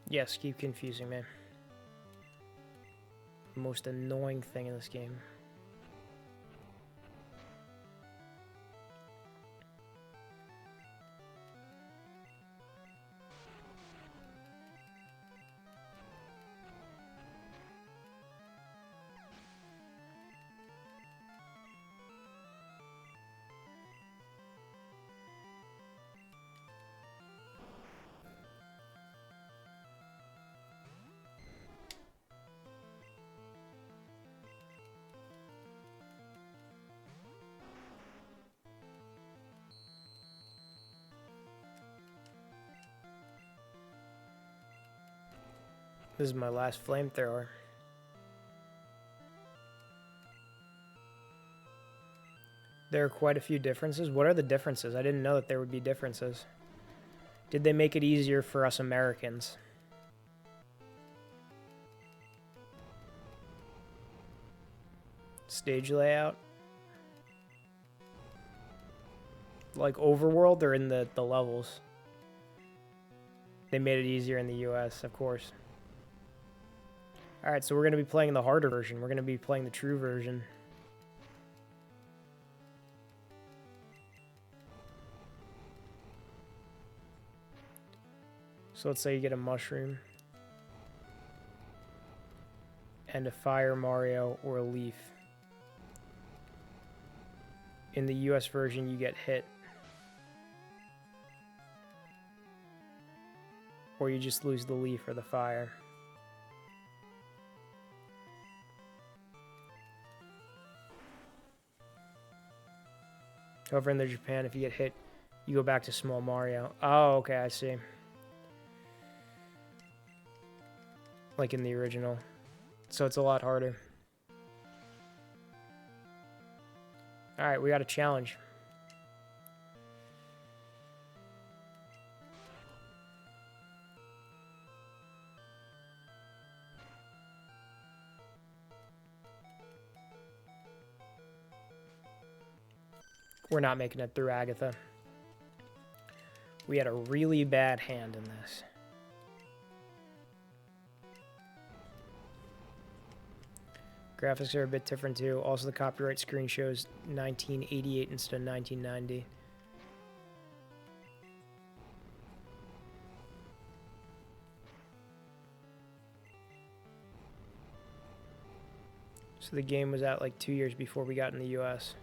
Yes, keep confusing me. Most annoying thing in this game. This is my last flamethrower. There are quite a few differences. What are the differences? I didn't know that there would be differences. Did they make it easier for us Americans? Stage layout? Like Overworld or in the levels? They made it easier in the US, of course. Alright, so we're going to be playing the harder version. We're going to be playing the true version. So let's say you get a mushroom. And a fire Mario or a leaf. In the US version, you get hit. Or you just lose the leaf or the fire. Over in the Japan, if you get hit, you go back to small Mario. Oh, okay, I see. Like in the original. So it's a lot harder. Alright, we got a challenge. We're not making it through Agatha. We had a really bad hand in this. Graphics are a bit different too. Also, the copyright screen shows 1988 instead of 1990. So the game was out like 2 years before we got in the US.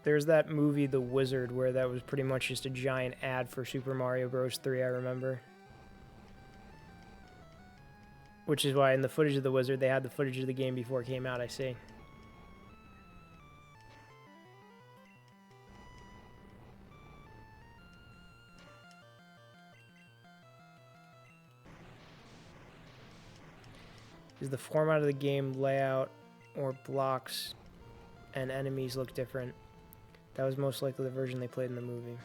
There's that movie, The Wizard, where that was pretty much just a giant ad for Super Mario Bros. 3, I remember. Which is why in the footage of The Wizard, they had the footage of the game before it came out, I see. Is the format of the game layout or blocks and enemies look different? That was most likely the version they played in the movie.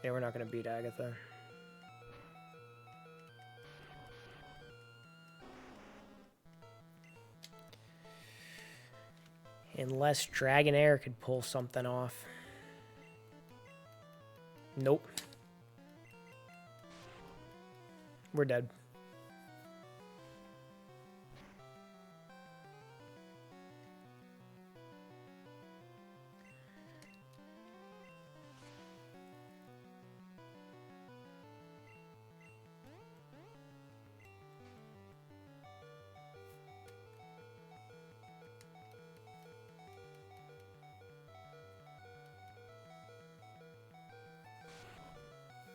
Yeah, we're not going to beat Agatha. Unless Dragonair could pull something off. Nope. We're dead.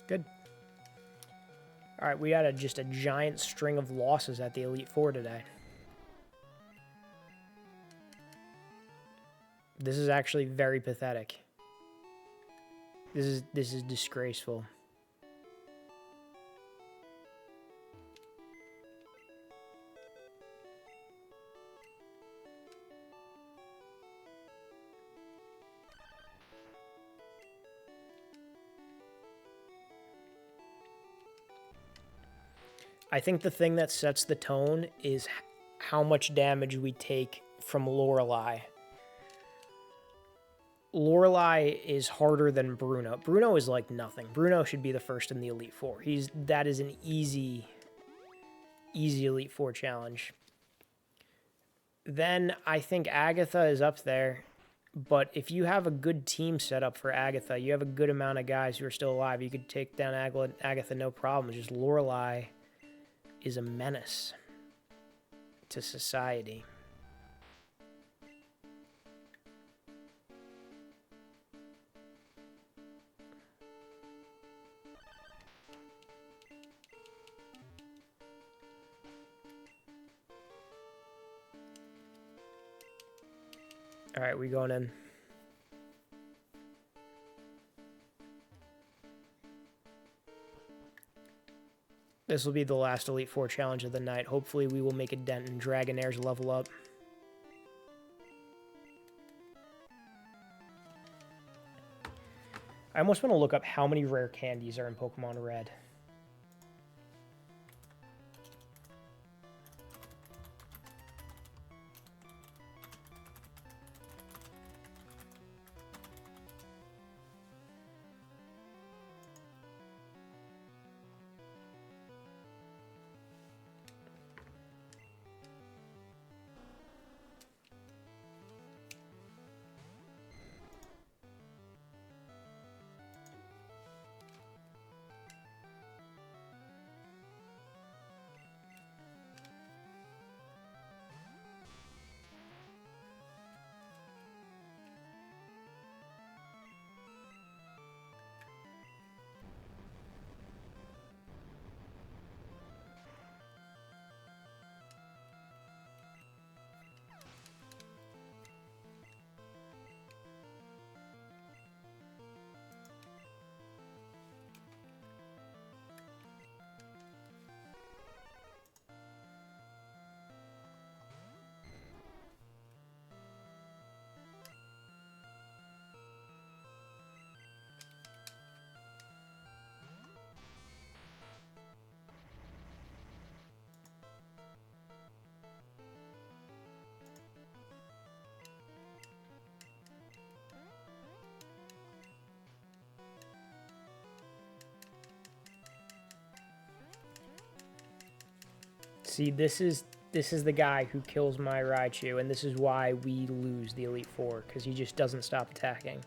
Good. All right, we had just a giant string of losses at the Elite Four today. This is actually very pathetic. This is disgraceful. I think the thing that sets the tone is how much damage we take from Lorelei. Lorelei is harder than Bruno. Bruno is like nothing. Bruno should be the first in the Elite Four. That is an easy Elite Four challenge. Then I think Agatha is up there. But if you have a good team set up for Agatha, you have a good amount of guys who are still alive, you could take down Agatha no problem. It's just Lorelei is a menace to society. All right, we going in. This will be the last Elite Four challenge of the night. Hopefully we will make a dent in Dragonair's level up. I almost want to look up how many rare candies are in Pokemon Red. See, this is the guy who kills my Raichu, and this is why we lose the Elite Four, because he just doesn't stop attacking.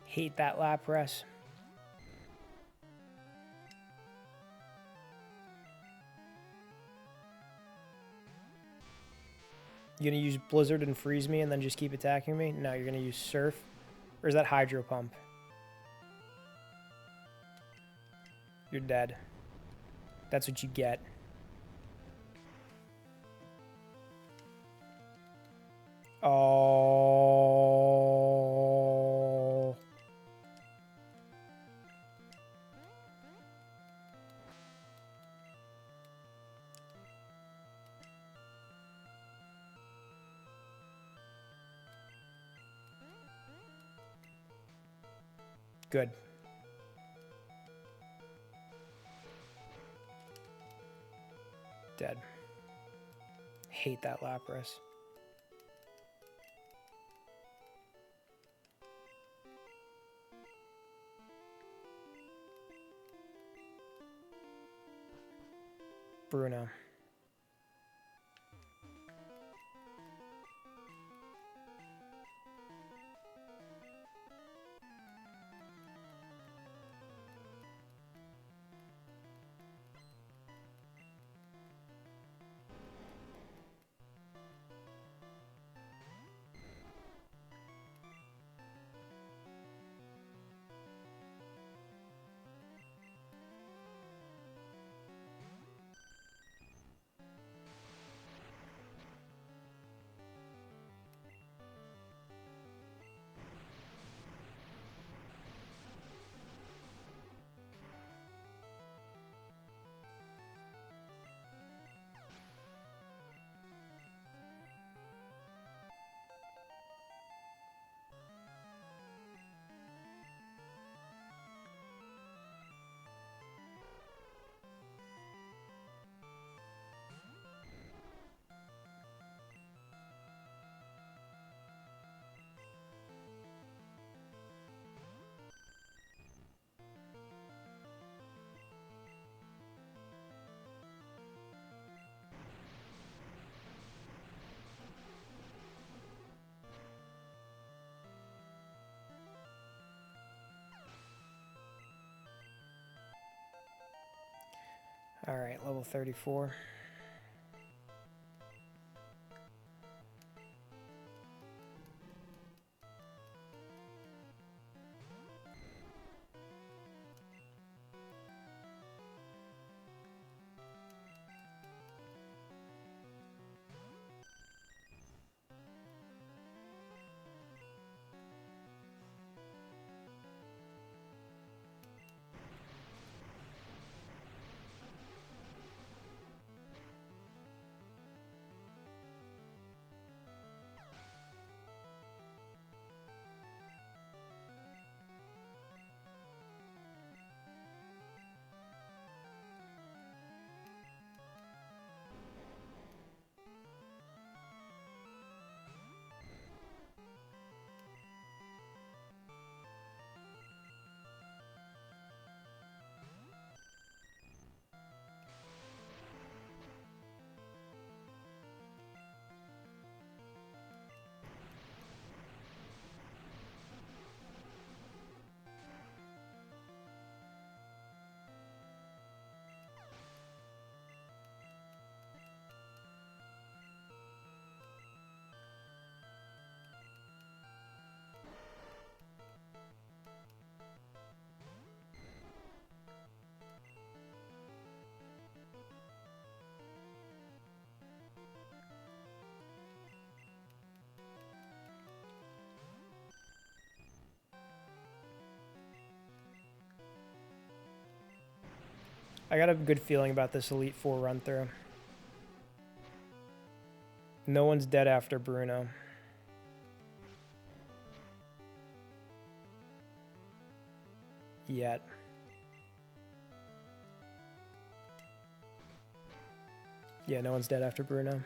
Hate that Lapras. You gonna use Blizzard and freeze me and then just keep attacking me? No, you're gonna use Surf? Or is that Hydro Pump? You're dead. That's what you get. Oh. Good. Dead. Hate that Lapras. Bruno. All right, level 34. I got a good feeling about this Elite Four run through. No one's dead after Bruno. Yet. Yeah, no one's dead after Bruno.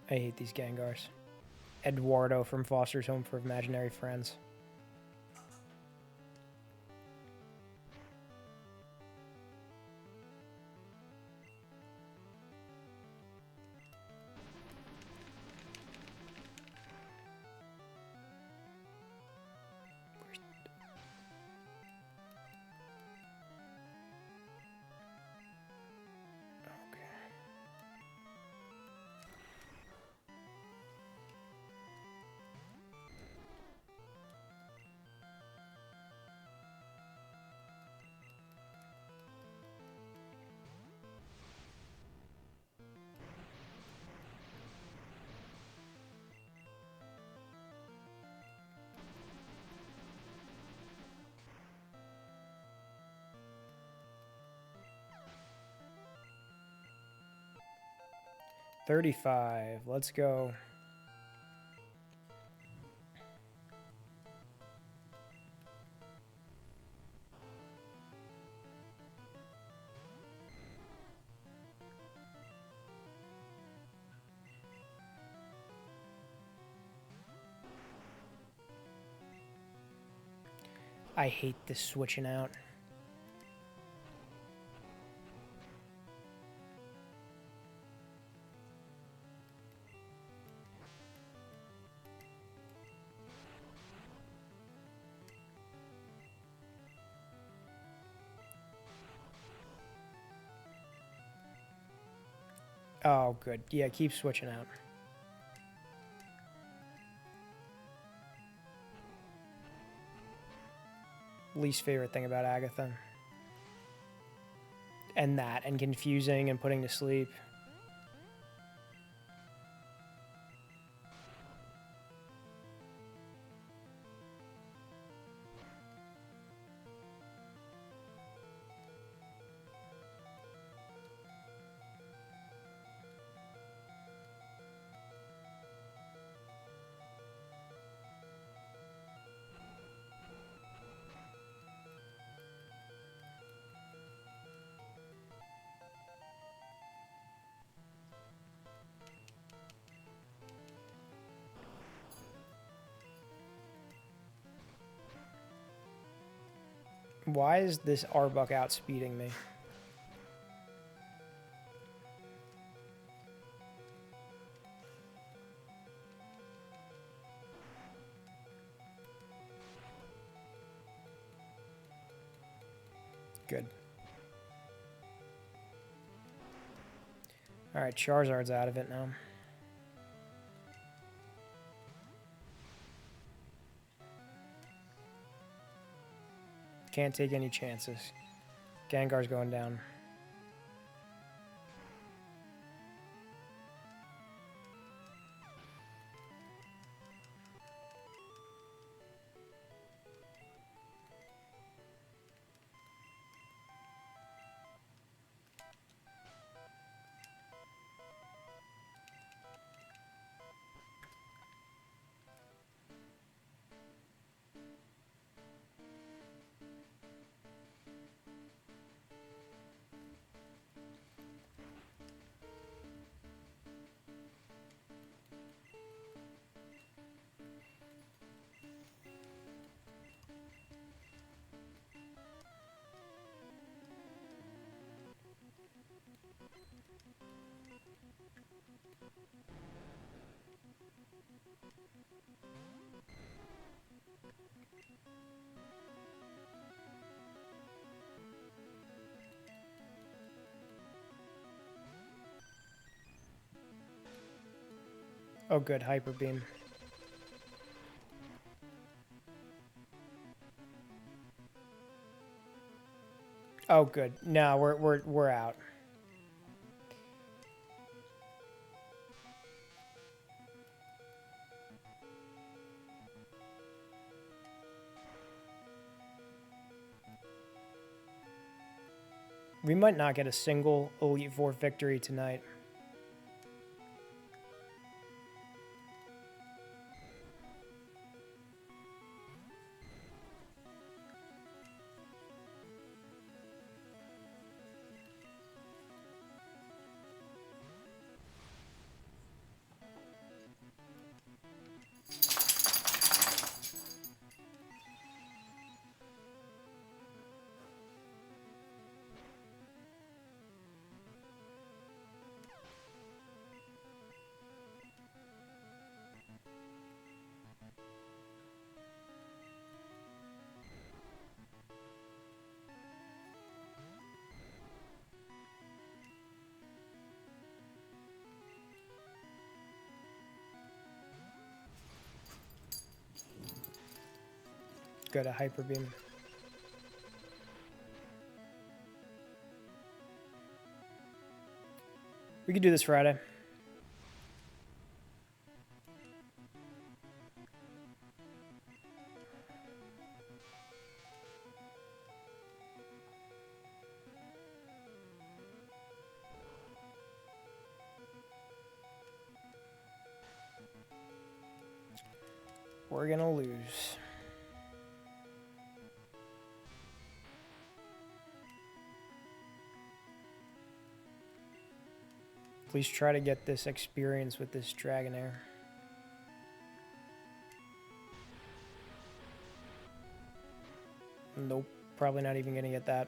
I hate these Gengars. Eduardo from Foster's Home for Imaginary Friends. $35. Let's go. I hate this switching out. Oh, good. Yeah, keep switching out. Least favorite thing about Agatha. And that, and confusing and putting to sleep. Why is this Arbuck outspeeding me? Good. Alright, Charizard's out of it now. Can't take any chances. Gengar's going down. Oh good, Hyper Beam. Oh good. No, we're out. We might not get a single Elite Four victory tonight. Good, a Hyper Beam. We could do this Friday. We're gonna lose. Please try to get this experience with this Dragonair. Nope, probably not even gonna get that.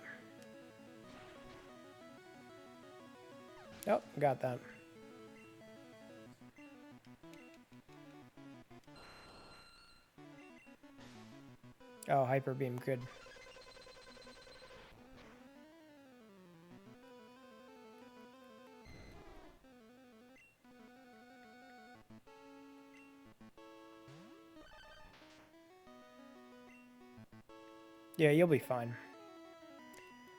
Oh, got that. Oh, Hyper Beam, good. Yeah, you'll be fine.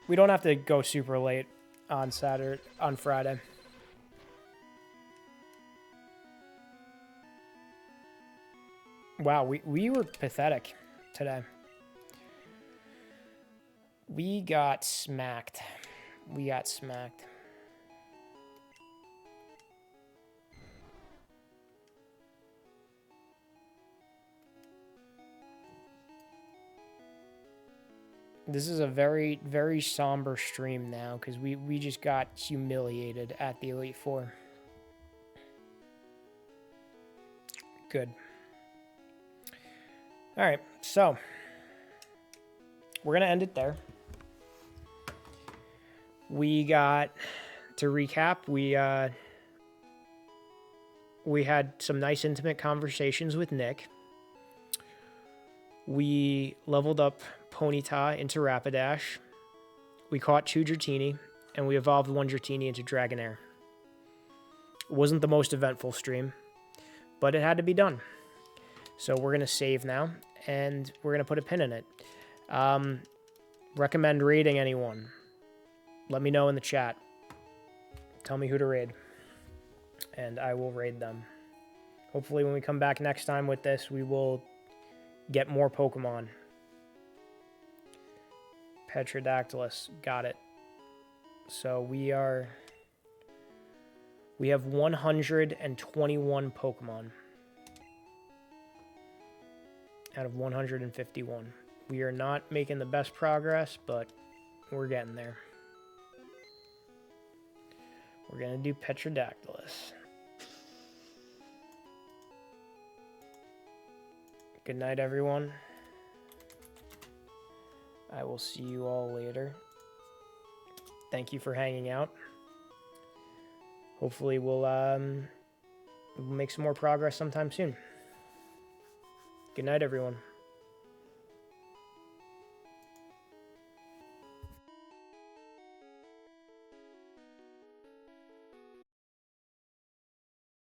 We don't have to go super late on Friday. Wow, we were pathetic today. We got smacked. We got smacked. This is a very, very somber stream now because we just got humiliated at the Elite Four. Good. All right, so we're going to end it there. We got, to recap, we had some nice intimate conversations with Nick. We leveled up Ponyta into Rapidash. We caught 2 Dratini, and we evolved 1 Dratini into Dragonair. It wasn't the most eventful stream, but it had to be done. So we're going to save now, and we're going to put a pin in it. Recommend raiding anyone. Let me know in the chat. Tell me who to raid, and I will raid them. Hopefully when we come back next time with this, we will get more Pokemon. Petrodactylus, got it. So we have 121 Pokemon out of 151. We are not making the best progress, but we're getting there. We're gonna do Petrodactylus. Good night, everyone. I will see you all later. Thank you for hanging out. Hopefully we'll make some more progress sometime soon. Good night, everyone.